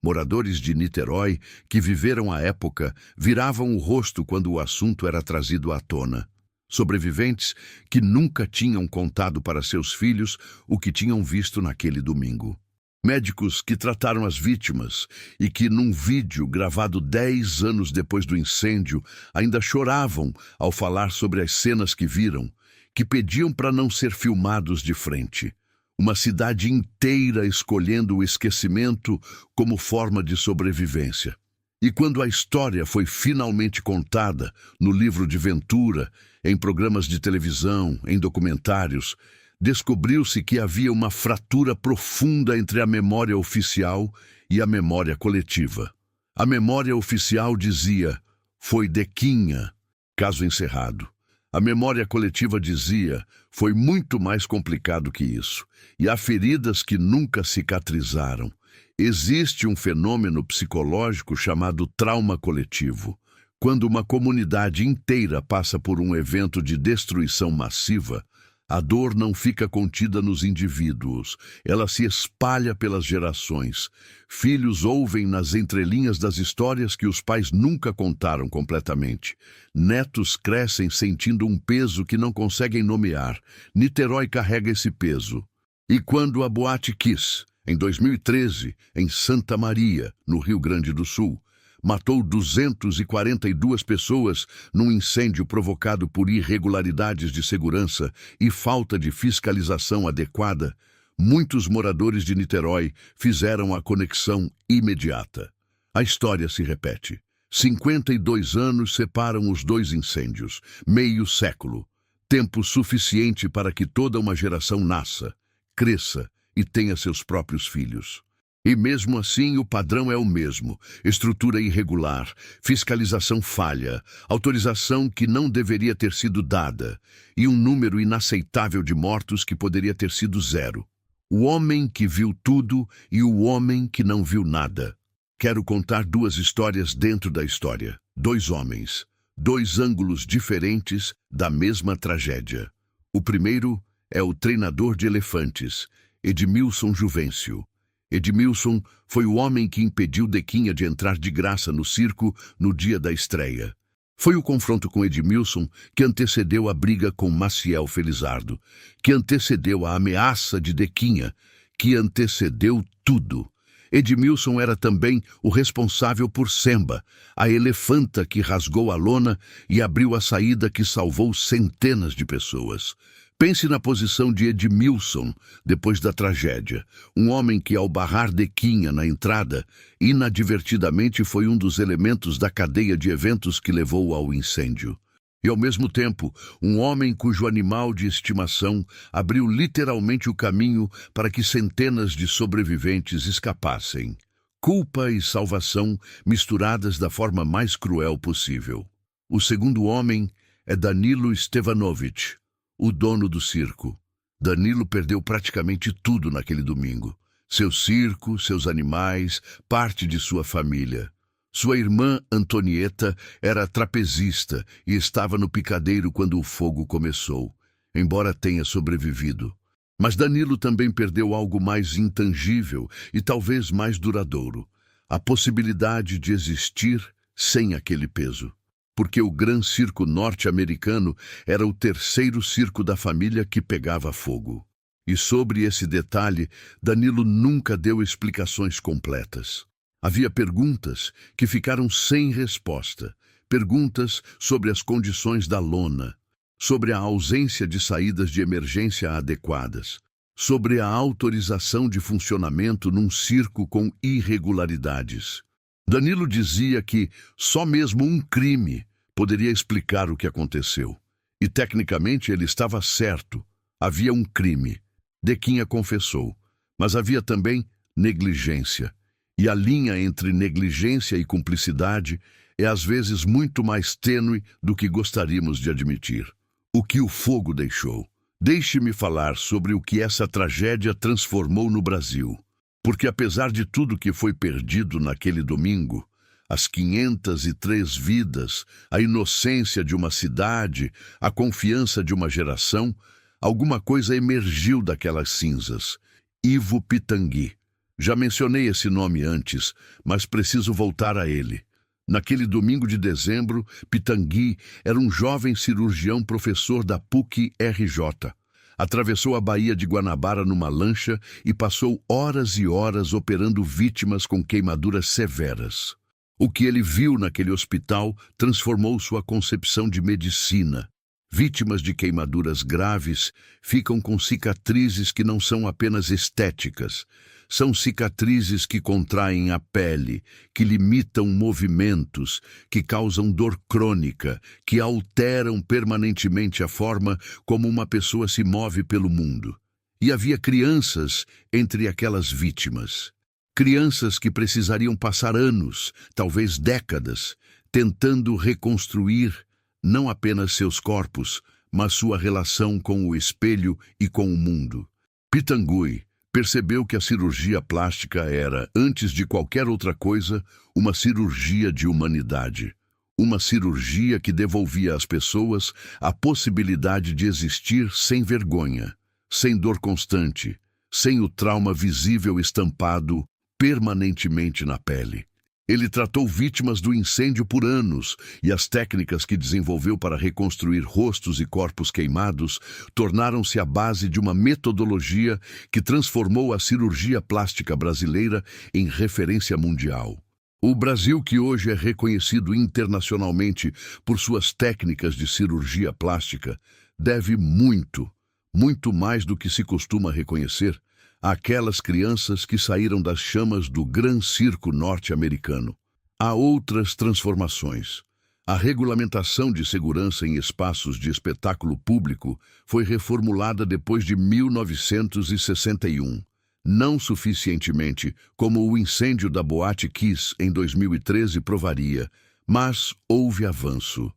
Moradores de Niterói, que viveram a época, viravam o rosto quando o assunto era trazido à tona. Sobreviventes que nunca tinham contado para seus filhos o que tinham visto naquele domingo. Médicos que trataram as vítimas e que, num vídeo gravado 10 anos depois do incêndio, ainda choravam ao falar sobre as cenas que viram, que pediam para não ser filmados de frente. Uma cidade inteira escolhendo o esquecimento como forma de sobrevivência. E quando a história foi finalmente contada, no livro de Ventura, em programas de televisão, em documentários, descobriu-se que havia uma fratura profunda entre a memória oficial e a memória coletiva. A memória oficial dizia, foi Dequinha, caso encerrado. A memória coletiva dizia, foi muito mais complicado que isso, e há feridas que nunca cicatrizaram. Existe um fenômeno psicológico chamado trauma coletivo. Quando uma comunidade inteira passa por um evento de destruição massiva, a dor não fica contida nos indivíduos, ela se espalha pelas gerações. Filhos ouvem nas entrelinhas das histórias que os pais nunca contaram completamente. Netos crescem sentindo um peso que não conseguem nomear. Niterói carrega esse peso. E quando a Boate Kiss, em 2013, em Santa Maria, no Rio Grande do Sul, matou 242 pessoas num incêndio provocado por irregularidades de segurança e falta de fiscalização adequada, muitos moradores de Niterói fizeram a conexão imediata. A história se repete. 52 anos separam os dois incêndios, meio século. Tempo suficiente para que toda uma geração nasça, cresça e tenha seus próprios filhos. E mesmo assim o padrão é o mesmo, estrutura irregular, fiscalização falha, autorização que não deveria ter sido dada e um número inaceitável de mortos que poderia ter sido 0. O homem que viu tudo e o homem que não viu nada. Quero contar 2 histórias dentro da história, 2 homens, 2 ângulos diferentes da mesma tragédia. O primeiro é o treinador de elefantes, Edmilson Juvencio. Edmilson foi o homem que impediu Dequinha de entrar de graça no circo no dia da estreia. Foi o confronto com Edmilson que antecedeu a briga com Maciel Felizardo, que antecedeu a ameaça de Dequinha, que antecedeu tudo. Edmilson era também o responsável por Semba, a elefanta que rasgou a lona e abriu a saída que salvou centenas de pessoas. Pense na posição de Edmilson depois da tragédia. Um homem que, ao barrar Dequinha na entrada, inadvertidamente foi um dos elementos da cadeia de eventos que levou ao incêndio. E, ao mesmo tempo, um homem cujo animal de estimação abriu literalmente o caminho para que centenas de sobreviventes escapassem. Culpa e salvação misturadas da forma mais cruel possível. O segundo homem é Danilo Stevanovic, o dono do circo. Danilo perdeu praticamente tudo naquele domingo. Seu circo, seus animais, parte de sua família. Sua irmã Antonieta era trapezista e estava no picadeiro quando o fogo começou, embora tenha sobrevivido. Mas Danilo também perdeu algo mais intangível e talvez mais duradouro: a possibilidade de existir sem aquele peso. Porque o Gran Circo norte-americano era o terceiro circo da família que pegava fogo. E sobre esse detalhe, Danilo nunca deu explicações completas. Havia perguntas que ficaram sem resposta. Perguntas sobre as condições da lona, sobre a ausência de saídas de emergência adequadas, sobre a autorização de funcionamento num circo com irregularidades. Danilo dizia que só mesmo um crime poderia explicar o que aconteceu. E tecnicamente ele estava certo. Havia um crime. Dequinha confessou. Mas havia também negligência. E a linha entre negligência e cumplicidade é às vezes muito mais tênue do que gostaríamos de admitir. O que o fogo deixou? Deixe-me falar sobre o que essa tragédia transformou no Brasil. Porque apesar de tudo que foi perdido naquele domingo, as 503 vidas, a inocência de uma cidade, a confiança de uma geração, alguma coisa emergiu daquelas cinzas. Ivo Pitangui. Já mencionei esse nome antes, mas preciso voltar a ele. Naquele domingo de dezembro, Pitangui era um jovem cirurgião professor da PUC-RJ. Atravessou a Baía de Guanabara numa lancha e passou horas e horas operando vítimas com queimaduras severas. O que ele viu naquele hospital transformou sua concepção de medicina. Vítimas de queimaduras graves ficam com cicatrizes que não são apenas estéticas. São cicatrizes que contraem a pele, que limitam movimentos, que causam dor crônica, que alteram permanentemente a forma como uma pessoa se move pelo mundo. E havia crianças entre aquelas vítimas. Crianças que precisariam passar anos, talvez décadas, tentando reconstruir não apenas seus corpos, mas sua relação com o espelho e com o mundo. Pitangui percebeu que a cirurgia plástica era, antes de qualquer outra coisa, uma cirurgia de humanidade. Uma cirurgia que devolvia às pessoas a possibilidade de existir sem vergonha, sem dor constante, sem o trauma visível estampado permanentemente na pele. Ele tratou vítimas do incêndio por anos e as técnicas que desenvolveu para reconstruir rostos e corpos queimados tornaram-se a base de uma metodologia que transformou a cirurgia plástica brasileira em referência mundial. O Brasil, que hoje é reconhecido internacionalmente por suas técnicas de cirurgia plástica, deve muito, muito mais do que se costuma reconhecer, àquelas crianças que saíram das chamas do Gran Circo norte-americano. Há outras transformações. A regulamentação de segurança em espaços de espetáculo público foi reformulada depois de 1961. Não suficientemente, como o incêndio da Boate Kiss em 2013 provaria, mas houve avanço.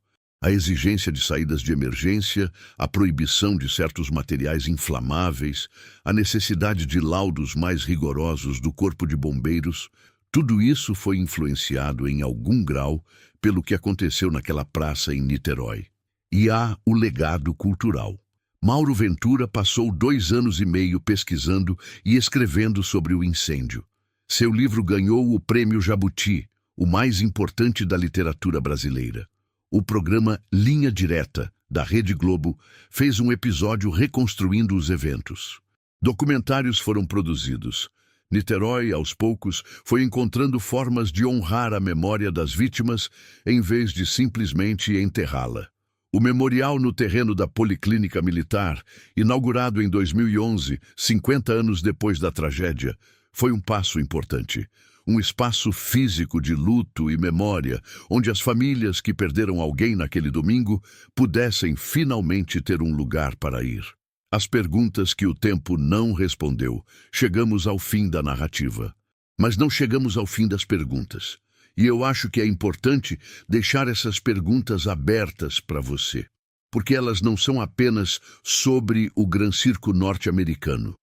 A exigência de saídas de emergência, a proibição de certos materiais inflamáveis, a necessidade de laudos mais rigorosos do Corpo de Bombeiros, tudo isso foi influenciado em algum grau pelo que aconteceu naquela praça em Niterói. E há o legado cultural. Mauro Ventura passou 2 anos e meio pesquisando e escrevendo sobre o incêndio. Seu livro ganhou o Prêmio Jabuti, o mais importante da literatura brasileira. O programa Linha Direta, da Rede Globo, fez um episódio reconstruindo os eventos. Documentários foram produzidos. Niterói, aos poucos, foi encontrando formas de honrar a memória das vítimas em vez de simplesmente enterrá-la. O memorial no terreno da Policlínica Militar, inaugurado em 2011, 50 anos depois da tragédia, foi um passo importante. Um espaço físico de luto e memória, onde as famílias que perderam alguém naquele domingo pudessem finalmente ter um lugar para ir. As perguntas que o tempo não respondeu. Chegamos ao fim da narrativa. Mas não chegamos ao fim das perguntas. E eu acho que é importante deixar essas perguntas abertas para você. Porque elas não são apenas sobre o Gran Circo norte-americano.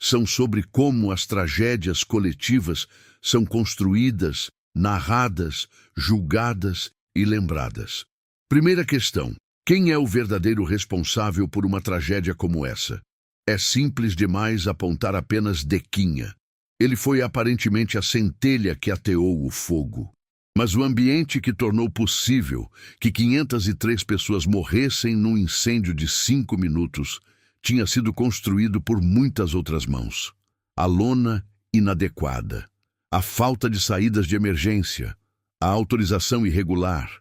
São sobre como as tragédias coletivas são construídas, narradas, julgadas e lembradas. Primeira questão: quem é o verdadeiro responsável por uma tragédia como essa? É simples demais apontar apenas Dequinha. Ele foi aparentemente a centelha que ateou o fogo. Mas o ambiente que tornou possível que 503 pessoas morressem num incêndio de 5 minutos tinha sido construído por muitas outras mãos. A lona inadequada, a falta de saídas de emergência, a autorização irregular,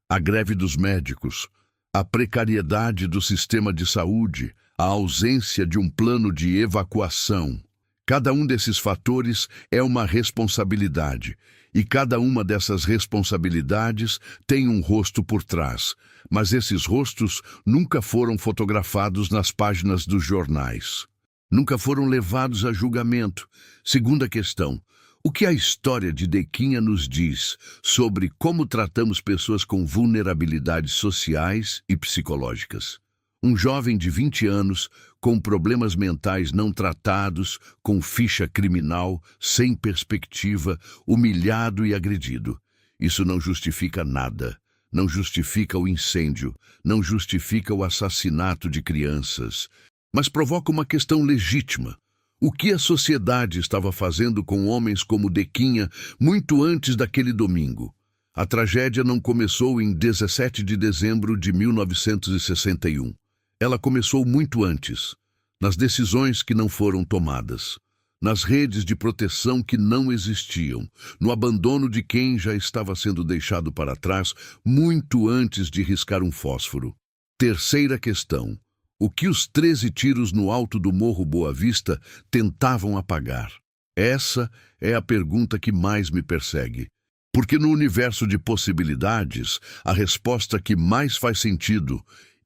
a greve dos médicos, a precariedade do sistema de saúde, a ausência de um plano de evacuação. Cada um desses fatores é uma responsabilidade, e cada uma dessas responsabilidades tem um rosto por trás, mas esses rostos nunca foram fotografados nas páginas dos jornais. Nunca foram levados a julgamento. Segunda questão: o que a história de Dequinha nos diz sobre como tratamos pessoas com vulnerabilidades sociais e psicológicas? Um jovem de 20 anos, com problemas mentais não tratados, com ficha criminal, sem perspectiva, humilhado e agredido. Isso não justifica nada. Não justifica o incêndio, não justifica o assassinato de crianças, mas provoca uma questão legítima. O que a sociedade estava fazendo com homens como Dequinha muito antes daquele domingo? A tragédia não começou em 17 de dezembro de 1961. Ela começou muito antes, nas decisões que não foram tomadas, nas redes de proteção que não existiam, no abandono de quem já estava sendo deixado para trás muito antes de riscar um fósforo. Terceira questão: o que os 13 tiros no alto do Morro Boa Vista tentavam apagar? Essa é a pergunta que mais me persegue. Porque no universo de possibilidades, a resposta que mais faz sentido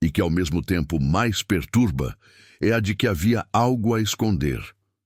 e que ao mesmo tempo mais perturba é a de que havia algo a esconder.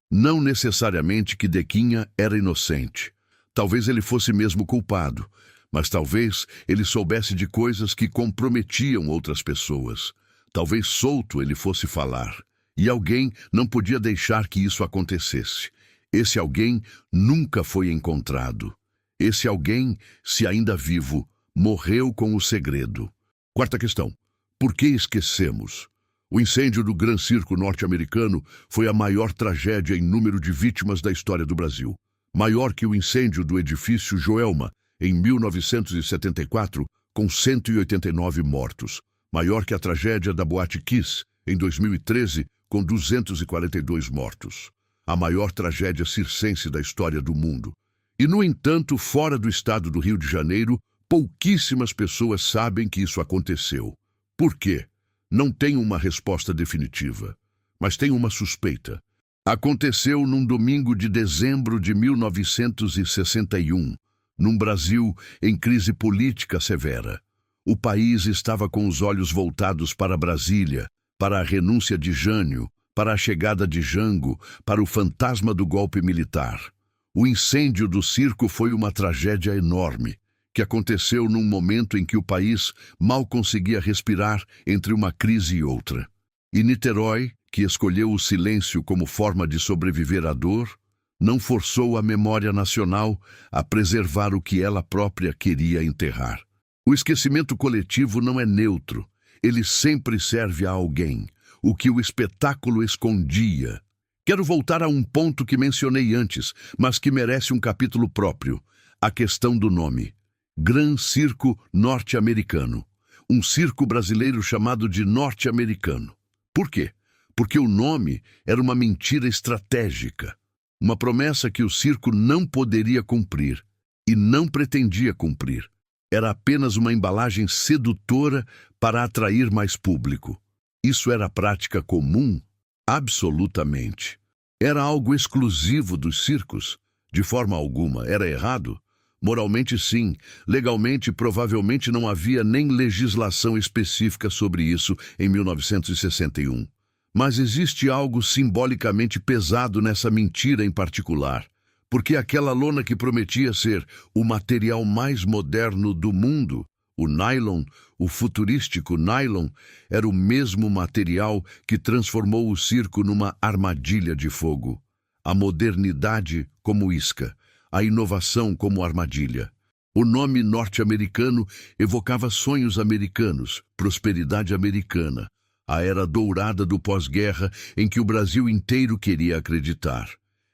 Não necessariamente que Dequinha era inocente. Talvez ele fosse mesmo culpado, mas talvez ele soubesse de coisas que comprometiam outras pessoas. Talvez solto ele fosse falar, e alguém não podia deixar que isso acontecesse. Esse alguém nunca foi encontrado. Esse alguém, se ainda vivo, morreu com o segredo. Quarta questão: por que esquecemos? O incêndio do Gran Circo norte-americano foi a maior tragédia em número de vítimas da história do Brasil. Maior que o incêndio do edifício Joelma, em 1974, com 189 mortos. Maior que a tragédia da Boate Kiss, em 2013, com 242 mortos. A maior tragédia circense da história do mundo. E, no entanto, fora do estado do Rio de Janeiro, pouquíssimas pessoas sabem que isso aconteceu. Por quê? Não tem uma resposta definitiva, mas tem uma suspeita. Aconteceu num domingo de dezembro de 1961, num Brasil em crise política severa. O país estava com os olhos voltados para Brasília, para a renúncia de Jânio, para a chegada de Jango, para o fantasma do golpe militar. O incêndio do circo foi uma tragédia enorme, que aconteceu num momento em que o país mal conseguia respirar entre uma crise e outra. E Niterói, que escolheu o silêncio como forma de sobreviver à dor, não forçou a memória nacional a preservar o que ela própria queria enterrar. O esquecimento coletivo não é neutro, ele sempre serve a alguém, o que o espetáculo escondia. Quero voltar a um ponto que mencionei antes, mas que merece um capítulo próprio, a questão do nome. Gran Circo norte-americano. Um circo brasileiro chamado de norte-americano. Por quê? Porque o nome era uma mentira estratégica, uma promessa que o circo não poderia cumprir e não pretendia cumprir. Era apenas uma embalagem sedutora para atrair mais público. Isso era prática comum? Absolutamente. Era algo exclusivo dos circos? De forma alguma. Era errado? Moralmente, sim. Legalmente, provavelmente não havia nem legislação específica sobre isso em 1961. Mas existe algo simbolicamente pesado nessa mentira em particular. Porque aquela lona que prometia ser o material mais moderno do mundo, o nylon, o futurístico nylon, era o mesmo material que transformou o circo numa armadilha de fogo. A modernidade como isca, a inovação como armadilha. O nome norte-americano evocava sonhos americanos, prosperidade americana, a era dourada do pós-guerra em que o Brasil inteiro queria acreditar.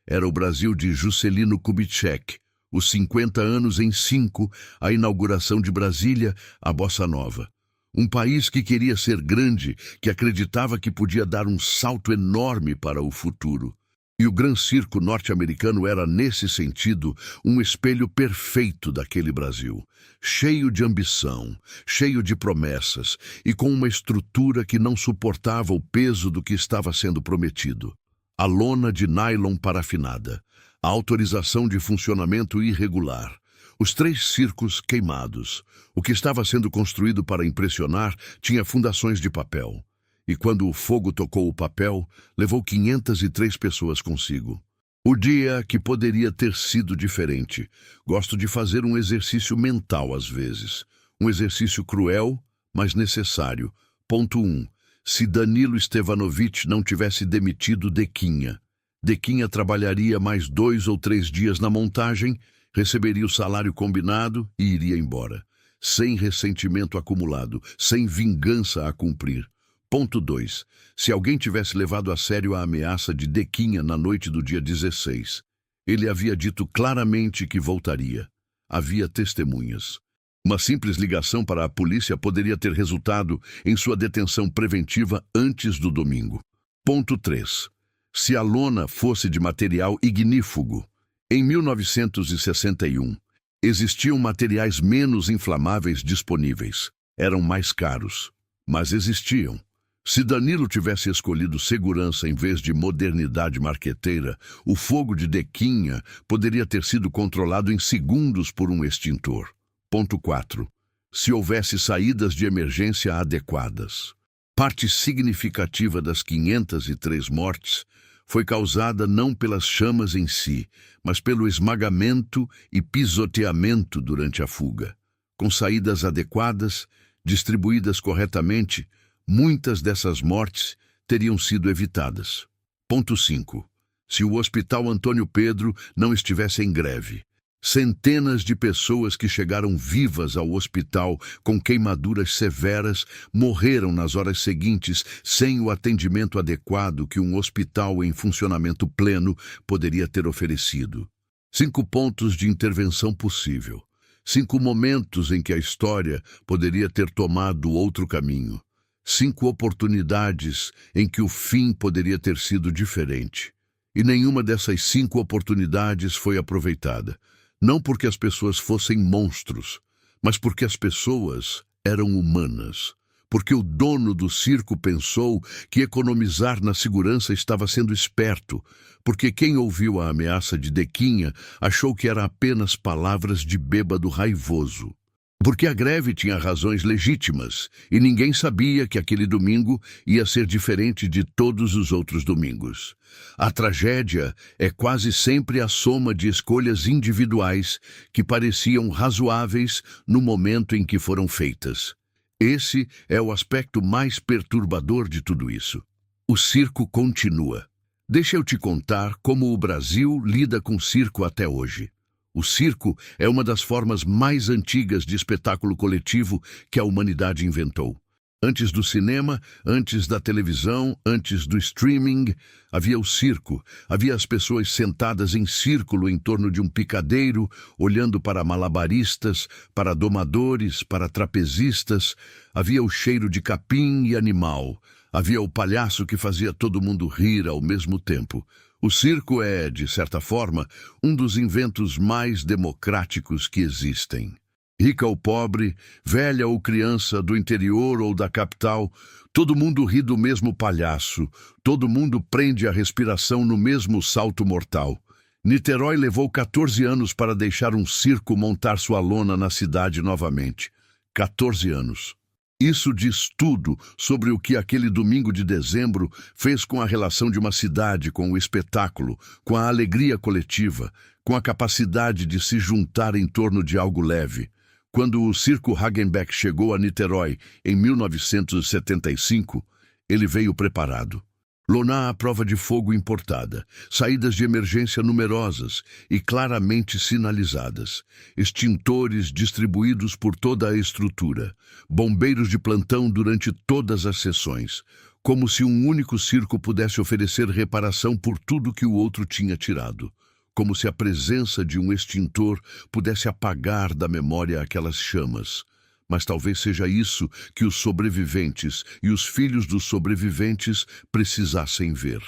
Era o Brasil de Juscelino Kubitschek, os 50 anos em 5, a inauguração de Brasília, a Bossa Nova. Um país que queria ser grande, que acreditava que podia dar um salto enorme para o futuro. E o Gran Circo norte-americano era, nesse sentido, um espelho perfeito daquele Brasil, cheio de ambição, cheio de promessas e com uma estrutura que não suportava o peso do que estava sendo prometido. A lona de nylon parafinada, a autorização de funcionamento irregular, os 3 circos queimados. O que estava sendo construído para impressionar tinha fundações de papel. E quando o fogo tocou o papel, levou 503 pessoas consigo. O dia que poderia ter sido diferente. Gosto de fazer um exercício mental às vezes. Um exercício cruel, mas necessário. Ponto 1. Se Danilo Stevanovic não tivesse demitido Dequinha. Dequinha trabalharia mais 2 ou 3 dias na montagem, receberia o salário combinado e iria embora. Sem ressentimento acumulado, sem vingança a cumprir. Ponto 2. Se alguém tivesse levado a sério a ameaça de Dequinha na noite do dia 16, ele havia dito claramente que voltaria. Havia testemunhas. Uma simples ligação para a polícia poderia ter resultado em sua detenção preventiva antes do domingo. Ponto 3. Se a lona fosse de material ignífugo, em 1961, existiam materiais menos inflamáveis disponíveis. Eram mais caros, mas existiam. Se Danilo tivesse escolhido segurança em vez de modernidade marqueteira, o fogo de Dequinha poderia ter sido controlado em segundos por um extintor. Ponto 4. Se houvesse saídas de emergência adequadas. Parte significativa das 503 mortes foi causada não pelas chamas em si, mas pelo esmagamento e pisoteamento durante a fuga. Com saídas adequadas, distribuídas corretamente, muitas dessas mortes teriam sido evitadas. Ponto 5. Se o Hospital Antônio Pedro não estivesse em greve. Centenas de pessoas que chegaram vivas ao hospital com queimaduras severas morreram nas horas seguintes sem o atendimento adequado que um hospital em funcionamento pleno poderia ter oferecido. 5 pontos de intervenção possível. 5 momentos em que a história poderia ter tomado outro caminho. 5 oportunidades em que o fim poderia ter sido diferente. E nenhuma dessas 5 oportunidades foi aproveitada. Não porque as pessoas fossem monstros, mas porque as pessoas eram humanas. Porque o dono do circo pensou que economizar na segurança estava sendo esperto. Porque quem ouviu a ameaça de Dequinha achou que era apenas palavras de bêbado raivoso. Porque a greve tinha razões legítimas e ninguém sabia que aquele domingo ia ser diferente de todos os outros domingos. A tragédia é quase sempre a soma de escolhas individuais que pareciam razoáveis no momento em que foram feitas. Esse é o aspecto mais perturbador de tudo isso. O circo continua. Deixa eu te contar como o Brasil lida com circo até hoje. O circo é uma das formas mais antigas de espetáculo coletivo que a humanidade inventou. Antes do cinema, antes da televisão, antes do streaming, havia o circo. Havia as pessoas sentadas em círculo em torno de um picadeiro, olhando para malabaristas, para domadores, para trapezistas. Havia o cheiro de capim e animal. Havia o palhaço que fazia todo mundo rir ao mesmo tempo. O circo é, de certa forma, um dos inventos mais democráticos que existem. Rica ou pobre, velha ou criança, do interior ou da capital, todo mundo ri do mesmo palhaço, todo mundo prende a respiração no mesmo salto mortal. Niterói levou 14 anos para deixar um circo montar sua lona na cidade novamente. 14 anos. Isso diz tudo sobre o que aquele domingo de dezembro fez com a relação de uma cidade com o espetáculo, com a alegria coletiva, com a capacidade de se juntar em torno de algo leve. Quando o Circo Hagenbeck chegou a Niterói em 1975, ele veio preparado. Lona à prova de fogo importada, saídas de emergência numerosas e claramente sinalizadas, extintores distribuídos por toda a estrutura, bombeiros de plantão durante todas as sessões, como se um único circo pudesse oferecer reparação por tudo que o outro tinha tirado, como se a presença de um extintor pudesse apagar da memória aquelas chamas. Mas talvez seja isso que os sobreviventes e os filhos dos sobreviventes precisassem ver.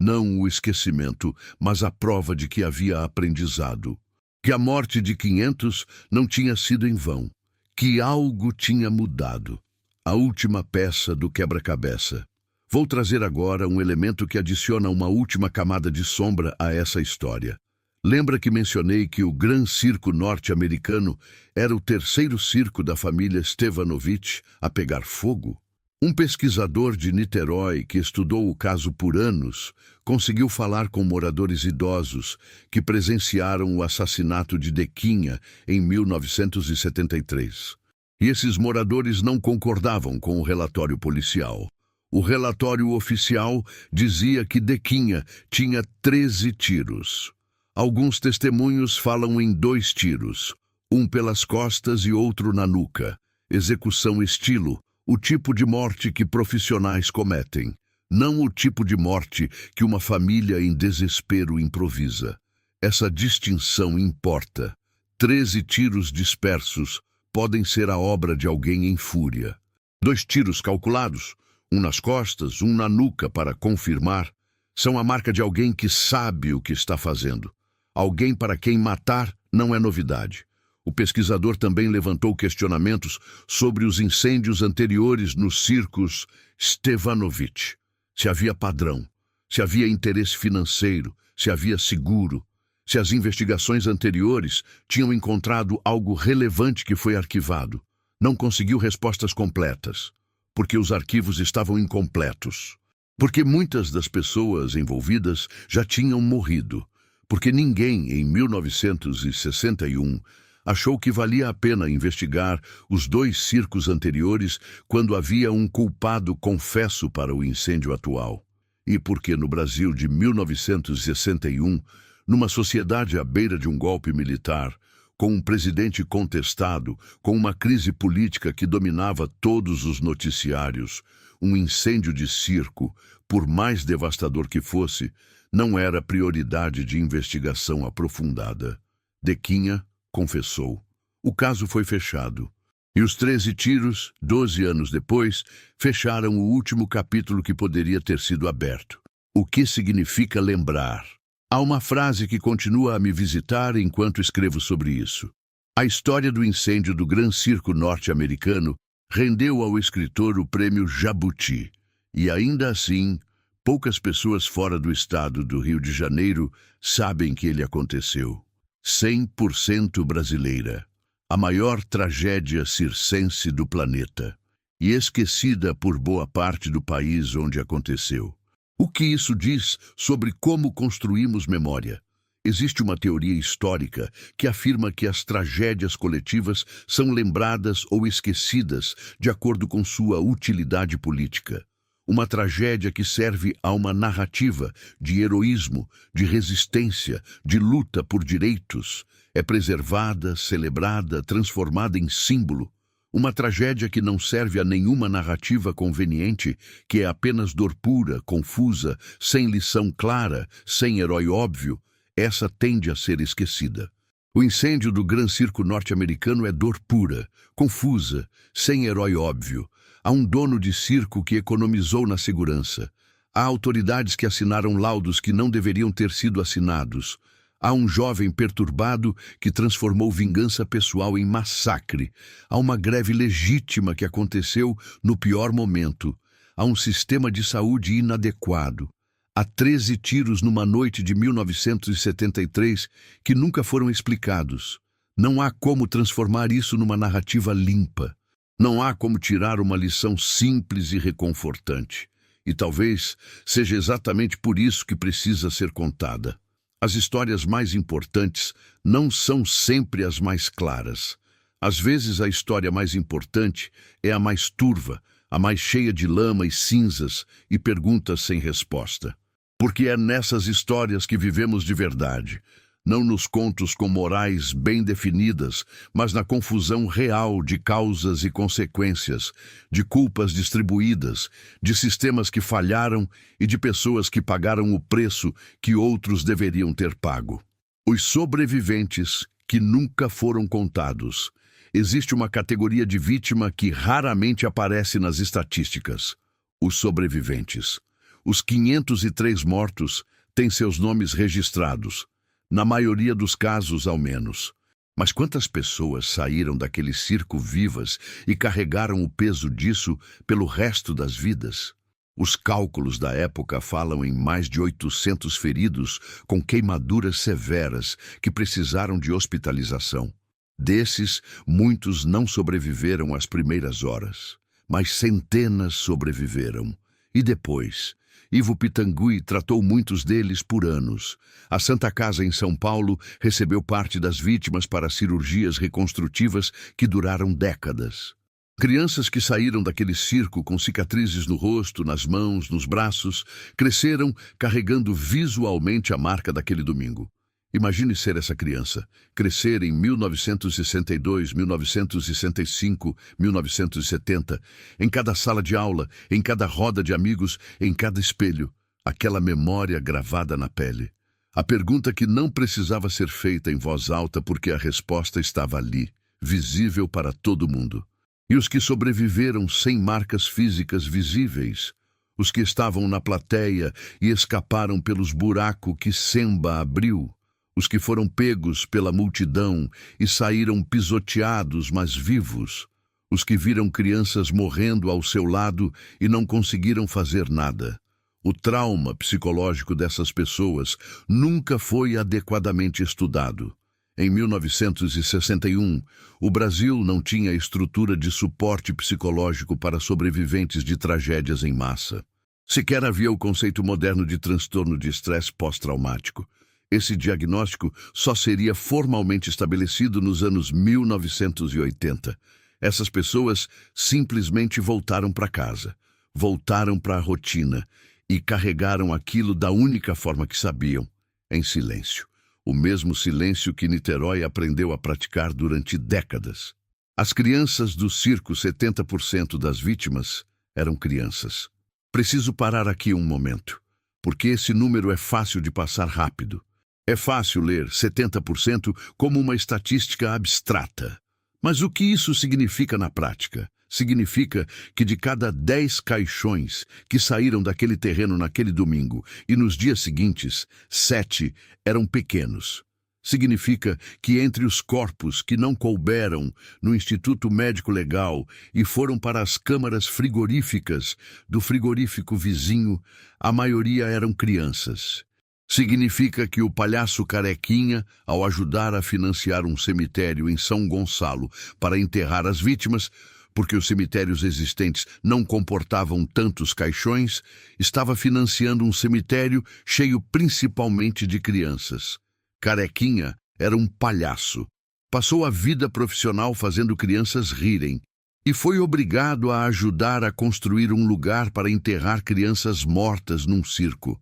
Não o esquecimento, mas a prova de que havia aprendizado. Que a morte de 500 não tinha sido em vão. Que algo tinha mudado. A última peça do quebra-cabeça. Vou trazer agora um elemento que adiciona uma última camada de sombra a essa história. Lembra que mencionei que o Gran Circo norte-americano era o terceiro circo da família Stevanovich a pegar fogo? Um pesquisador de Niterói que estudou o caso por anos conseguiu falar com moradores idosos que presenciaram o assassinato de Dequinha em 1973. E esses moradores não concordavam com o relatório policial. O relatório oficial dizia que Dequinha tinha 13 tiros. Alguns testemunhos falam em 2 tiros, um pelas costas e outro na nuca. Execução estilo, o tipo de morte que profissionais cometem, não o tipo de morte que uma família em desespero improvisa. Essa distinção importa. 13 tiros dispersos podem ser a obra de alguém em fúria. 2 tiros calculados, um nas costas, um na nuca para confirmar, são a marca de alguém que sabe o que está fazendo. Alguém para quem matar não é novidade. O pesquisador também levantou questionamentos sobre os incêndios anteriores nos circos Stevanovich. Se havia padrão, se havia interesse financeiro, se havia seguro, se as investigações anteriores tinham encontrado algo relevante que foi arquivado. Não conseguiu respostas completas, porque os arquivos estavam incompletos. Porque muitas das pessoas envolvidas já tinham morrido. Porque ninguém, em 1961, achou que valia a pena investigar os 2 circos anteriores quando havia um culpado confesso para o incêndio atual. E porque no Brasil de 1961, numa sociedade à beira de um golpe militar, com um presidente contestado, com uma crise política que dominava todos os noticiários, um incêndio de circo, por mais devastador que fosse, não era prioridade de investigação aprofundada. Dequinha confessou. O caso foi fechado. E os 13 tiros, 12 anos depois, fecharam o último capítulo que poderia ter sido aberto. O que significa lembrar? Há uma frase que continua a me visitar enquanto escrevo sobre isso. A história do incêndio do Gran Circo norte-americano rendeu ao escritor o prêmio Jabuti. E ainda assim, poucas pessoas fora do estado do Rio de Janeiro sabem que ele aconteceu. 100% brasileira. A maior tragédia circense do planeta. E esquecida por boa parte do país onde aconteceu. O que isso diz sobre como construímos memória? Existe uma teoria histórica que afirma que as tragédias coletivas são lembradas ou esquecidas de acordo com sua utilidade política. Uma tragédia que serve a uma narrativa de heroísmo, de resistência, de luta por direitos, é preservada, celebrada, transformada em símbolo. Uma tragédia que não serve a nenhuma narrativa conveniente, que é apenas dor pura, confusa, sem lição clara, sem herói óbvio, essa tende a ser esquecida. O incêndio do Gran Circo norte-americano é dor pura, confusa, sem herói óbvio. Há um dono de circo que economizou na segurança. Há autoridades que assinaram laudos que não deveriam ter sido assinados. Há um jovem perturbado que transformou vingança pessoal em massacre. Há uma greve legítima que aconteceu no pior momento. Há um sistema de saúde inadequado. Há 13 tiros numa noite de 1973 que nunca foram explicados. Não há como transformar isso numa narrativa limpa. Não há como tirar uma lição simples e reconfortante. E talvez seja exatamente por isso que precisa ser contada. As histórias mais importantes não são sempre as mais claras. Às vezes a história mais importante é a mais turva, a mais cheia de lama e cinzas e perguntas sem resposta. Porque é nessas histórias que vivemos de verdade. não nos contos com morais bem definidas, mas na confusão real de causas e consequências, de culpas distribuídas, de sistemas que falharam e de pessoas que pagaram o preço que outros deveriam ter pago. Os sobreviventes que nunca foram contados. Existe uma categoria de vítima que raramente aparece nas estatísticas: os sobreviventes. Os 503 mortos têm seus nomes registrados, na maioria dos casos, ao menos. Mas quantas pessoas saíram daquele circo vivas e carregaram o peso disso pelo resto das vidas? Os cálculos da época falam em mais de 800 feridos com queimaduras severas que precisaram de hospitalização. Desses, muitos não sobreviveram às primeiras horas, mas centenas sobreviveram. E depois, Ivo Pitangui tratou muitos deles por anos. A Santa Casa em São Paulo recebeu parte das vítimas para cirurgias reconstrutivas que duraram décadas. Crianças que saíram daquele circo com cicatrizes no rosto, nas mãos, nos braços, cresceram carregando visualmente a marca daquele domingo. Imagine ser essa criança, crescer em 1962, 1965, 1970, em cada sala de aula, em cada roda de amigos, em cada espelho, aquela memória gravada na pele. A pergunta que não precisava ser feita em voz alta porque a resposta estava ali, visível para todo mundo. E os que sobreviveram sem marcas físicas visíveis? Os que estavam na plateia e escaparam pelos buracos que Semba abriu? Os que foram pegos pela multidão e saíram pisoteados, mas vivos. Os que viram crianças morrendo ao seu lado e não conseguiram fazer nada. O trauma psicológico dessas pessoas nunca foi adequadamente estudado. Em 1961, o Brasil não tinha estrutura de suporte psicológico para sobreviventes de tragédias em massa. Sequer havia o conceito moderno de transtorno de estresse pós-traumático. Esse diagnóstico só seria formalmente estabelecido nos anos 1980. Essas pessoas simplesmente voltaram para casa, voltaram para a rotina e carregaram aquilo da única forma que sabiam, em silêncio. O mesmo silêncio que Niterói aprendeu a praticar durante décadas. As crianças do circo, 70% das vítimas eram crianças. Preciso parar aqui um momento, porque esse número é fácil de passar rápido. É fácil ler 70% como uma estatística abstrata. Mas o que isso significa na prática? Significa que de cada 10 caixões que saíram daquele terreno naquele domingo e nos dias seguintes, 7 eram pequenos. Significa que entre os corpos que não couberam no Instituto Médico Legal e foram para as câmaras frigoríficas do frigorífico vizinho, a maioria eram crianças. Significa que o palhaço Carequinha, ao ajudar a financiar um cemitério em São Gonçalo para enterrar as vítimas, porque os cemitérios existentes não comportavam tantos caixões, estava financiando um cemitério cheio principalmente de crianças. Carequinha era um palhaço. Passou a vida profissional fazendo crianças rirem e foi obrigado a ajudar a construir um lugar para enterrar crianças mortas num circo.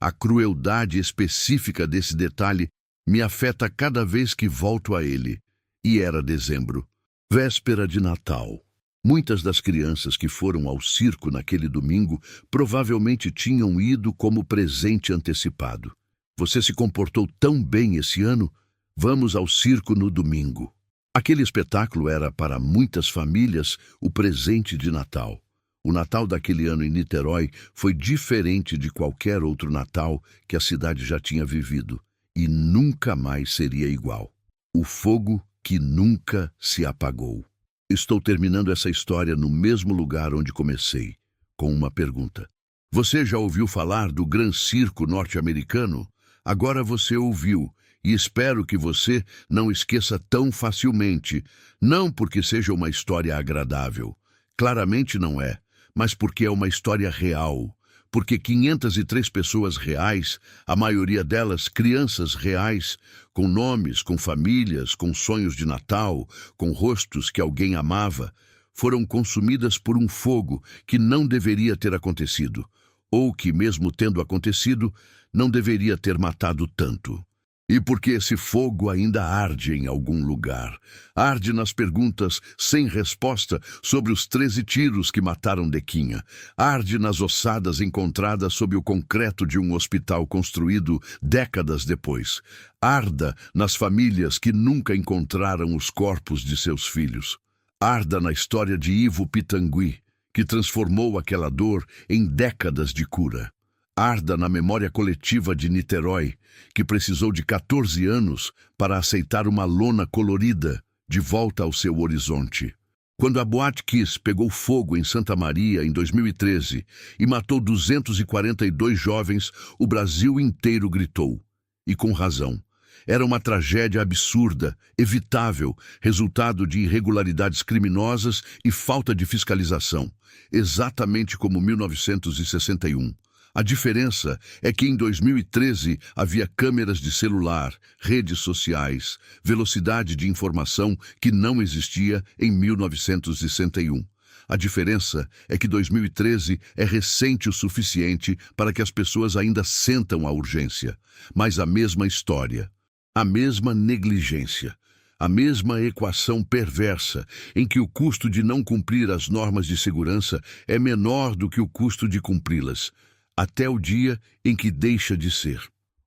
A crueldade específica desse detalhe me afeta cada vez que volto a ele. E era dezembro, véspera de Natal. Muitas das crianças que foram ao circo naquele domingo provavelmente tinham ido como presente antecipado. Você se comportou tão bem esse ano? Vamos ao circo no domingo. Aquele espetáculo era, para muitas famílias, o presente de Natal. O Natal daquele ano em Niterói foi diferente de qualquer outro Natal que a cidade já tinha vivido, e nunca mais seria igual. O fogo que nunca se apagou. Estou terminando essa história no mesmo lugar onde comecei, com uma pergunta. Você já ouviu falar do Gran Circo norte-americano? Agora você ouviu, e espero que você não esqueça tão facilmente, não porque seja uma história agradável. Claramente não é. Mas porque é uma história real, porque 503 pessoas reais, a maioria delas crianças reais, com nomes, com famílias, com sonhos de Natal, com rostos que alguém amava, foram consumidas por um fogo que não deveria ter acontecido, ou que, mesmo tendo acontecido, não deveria ter matado tanto. E porque esse fogo ainda arde em algum lugar. Arde nas perguntas sem resposta sobre os 13 tiros que mataram Dequinha. Arde nas ossadas encontradas sob o concreto de um hospital construído décadas depois. Arda nas famílias que nunca encontraram os corpos de seus filhos. Arda na história de Ivo Pitangui, que transformou aquela dor em décadas de cura. Arda na memória coletiva de Niterói, que precisou de 14 anos para aceitar uma lona colorida de volta ao seu horizonte. Quando a Boate Kiss pegou fogo em Santa Maria em 2013 e matou 242 jovens, o Brasil inteiro gritou. E com razão. Era uma tragédia absurda, evitável, resultado de irregularidades criminosas e falta de fiscalização, exatamente como 1961. A diferença é que em 2013 havia câmeras de celular, redes sociais, velocidade de informação que não existia em 1961. A diferença é que 2013 é recente o suficiente para que as pessoas ainda sentam a urgência, mas a mesma história, a mesma negligência, a mesma equação perversa em que o custo de não cumprir as normas de segurança é menor do que o custo de cumpri-las, até o dia em que deixa de ser.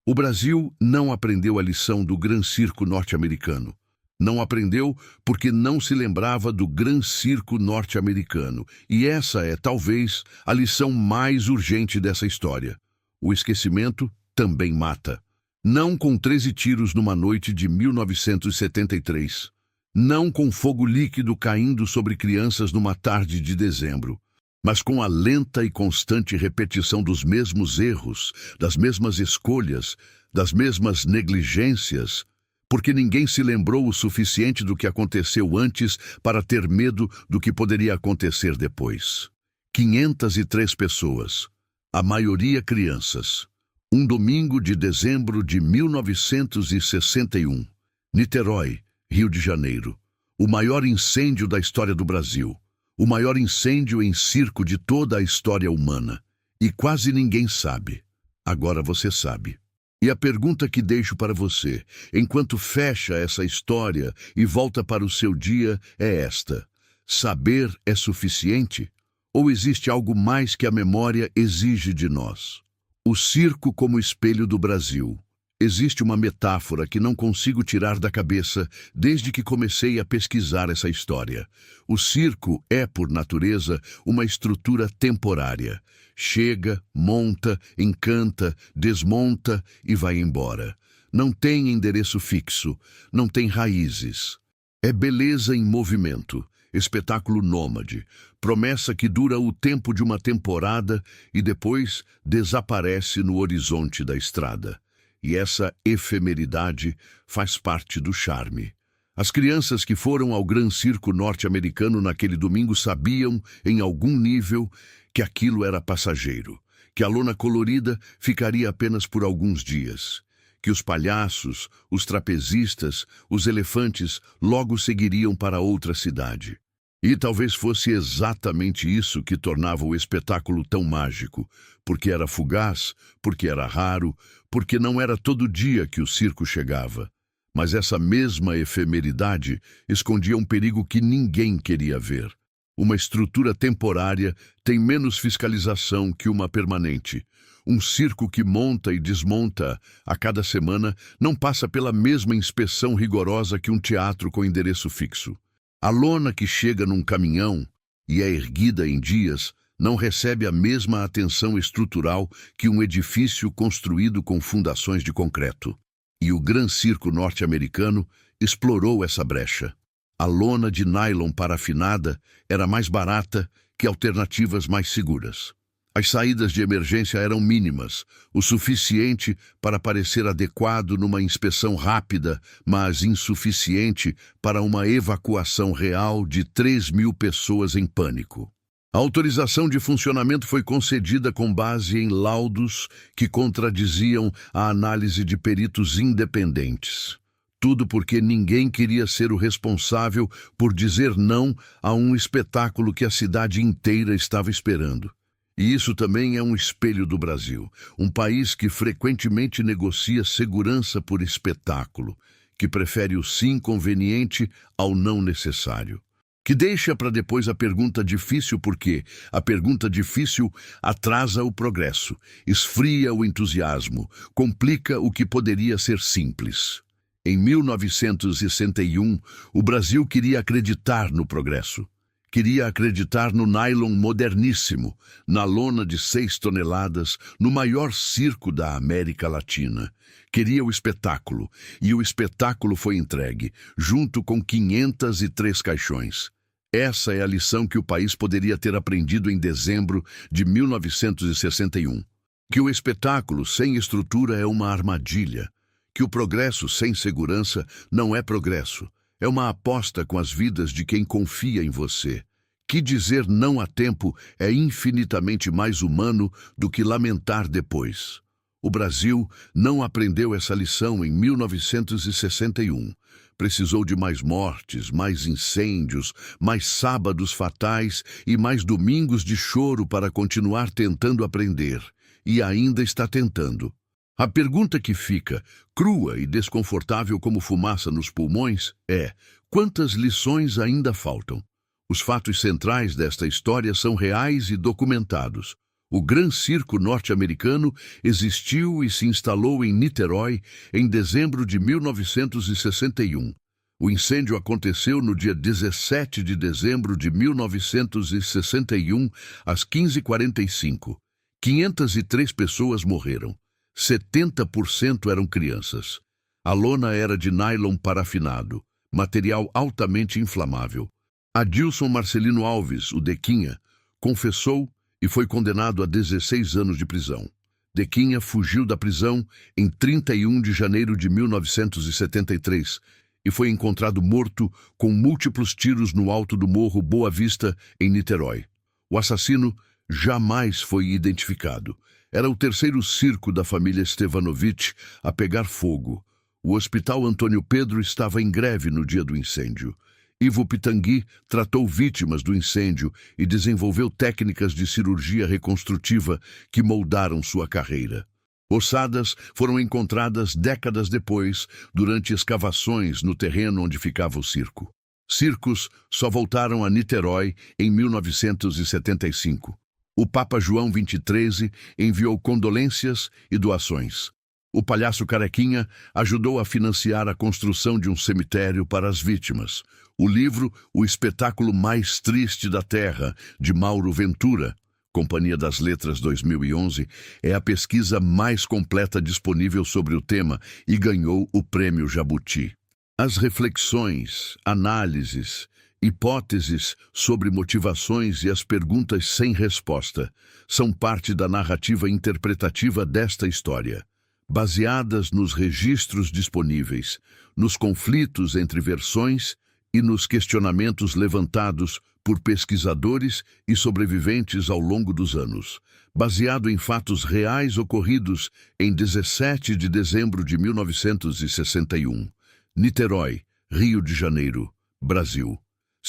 O Brasil não aprendeu a lição do Gran Circo norte-americano. Não aprendeu porque não se lembrava do Gran Circo norte-americano. E essa é, talvez, a lição mais urgente dessa história. O esquecimento também mata. Não com 13 tiros numa noite de 1973. Não com fogo líquido caindo sobre crianças numa tarde de dezembro. Mas com a lenta e constante repetição dos mesmos erros, das mesmas escolhas, das mesmas negligências, porque ninguém se lembrou o suficiente do que aconteceu antes para ter medo do que poderia acontecer depois. 503 pessoas, a maioria crianças. Um domingo de dezembro de 1961, Niterói, Rio de Janeiro, o maior incêndio da história do Brasil. O maior incêndio em circo de toda a história humana. E quase ninguém sabe. Agora você sabe. E a pergunta que deixo para você, enquanto fecha essa história e volta para o seu dia, é esta. Saber é suficiente? Ou existe algo mais que a memória exige de nós? O circo como espelho do Brasil. Existe uma metáfora que não consigo tirar da cabeça desde que comecei a pesquisar essa história. O circo é, por natureza, uma estrutura temporária. Chega, monta, encanta, desmonta e vai embora. Não tem endereço fixo, não tem raízes. É beleza em movimento, espetáculo nômade, promessa que dura o tempo de uma temporada e depois desaparece no horizonte da estrada. E essa efemeridade faz parte do charme. As crianças que foram ao Gran Circo norte-americano naquele domingo sabiam, em algum nível, que aquilo era passageiro, que a lona colorida ficaria apenas por alguns dias, que os palhaços, os trapezistas, os elefantes logo seguiriam para outra cidade. E talvez fosse exatamente isso que tornava o espetáculo tão mágico, porque era fugaz, porque era raro, porque não era todo dia que o circo chegava. Mas essa mesma efemeridade escondia um perigo que ninguém queria ver. Uma estrutura temporária tem menos fiscalização que uma permanente. Um circo que monta e desmonta a cada semana não passa pela mesma inspeção rigorosa que um teatro com endereço fixo. A lona que chega num caminhão e é erguida em dias não recebe a mesma atenção estrutural que um edifício construído com fundações de concreto. E o Gran Circo norte-americano explorou essa brecha. A lona de nylon parafinada era mais barata que alternativas mais seguras. As saídas de emergência eram mínimas, o suficiente para parecer adequado numa inspeção rápida, mas insuficiente para uma evacuação real de 3.000 pessoas em pânico. A autorização de funcionamento foi concedida com base em laudos que contradiziam a análise de peritos independentes. Tudo porque ninguém queria ser o responsável por dizer não a um espetáculo que a cidade inteira estava esperando. E isso também é um espelho do Brasil, um país que frequentemente negocia segurança por espetáculo, que prefere o sim conveniente ao não necessário. Que deixa para depois a pergunta difícil porque a pergunta difícil atrasa o progresso, esfria o entusiasmo, complica o que poderia ser simples. Em 1961, o Brasil queria acreditar no progresso. Queria acreditar no nylon moderníssimo, na lona de 6 toneladas, no maior circo da América Latina. Queria o espetáculo, e o espetáculo foi entregue, junto com 503 caixões. Essa é a lição que o país poderia ter aprendido em dezembro de 1961. Que o espetáculo sem estrutura é uma armadilha. Que o progresso sem segurança não é progresso. É uma aposta com as vidas de quem confia em você. Que dizer não a tempo é infinitamente mais humano do que lamentar depois. O Brasil não aprendeu essa lição em 1961. Precisou de mais mortes, mais incêndios, mais sábados fatais e mais domingos de choro para continuar tentando aprender. E ainda está tentando. A pergunta que fica, crua e desconfortável como fumaça nos pulmões, é: quantas lições ainda faltam? Os fatos centrais desta história são reais e documentados. O Gran Circo norte-americano existiu e se instalou em Niterói em dezembro de 1961. O incêndio aconteceu no dia 17 de dezembro de 1961, às 15h45. 503 pessoas morreram. 70% eram crianças. A lona era de nylon parafinado, material altamente inflamável. Adilson Marcelino Alves, o Dequinha, confessou e foi condenado a 16 anos de prisão. Dequinha fugiu da prisão em 31 de janeiro de 1973 e foi encontrado morto com múltiplos tiros no alto do Morro Boa Vista, em Niterói. O assassino jamais foi identificado. Era o terceiro circo da família Stevanovich a pegar fogo. O Hospital Antônio Pedro estava em greve no dia do incêndio. Ivo Pitangui tratou vítimas do incêndio e desenvolveu técnicas de cirurgia reconstrutiva que moldaram sua carreira. Ossadas foram encontradas décadas depois, durante escavações no terreno onde ficava o circo. Circos só voltaram a Niterói em 1975. O Papa João XXIII enviou condolências e doações. O palhaço Carequinha ajudou a financiar a construção de um cemitério para as vítimas. O livro O Espetáculo Mais Triste da Terra, de Mauro Ventura, Companhia das Letras 2011, é a pesquisa mais completa disponível sobre o tema e ganhou o Prêmio Jabuti. As reflexões, análises, hipóteses sobre motivações e as perguntas sem resposta são parte da narrativa interpretativa desta história, baseadas nos registros disponíveis, nos conflitos entre versões e nos questionamentos levantados por pesquisadores e sobreviventes ao longo dos anos, baseado em fatos reais ocorridos em 17 de dezembro de 1961. Niterói, Rio de Janeiro, Brasil.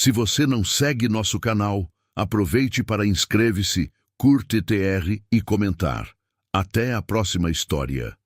Se você não segue nosso canal, aproveite para inscreve-se, curte TR e comentar. Até a próxima história.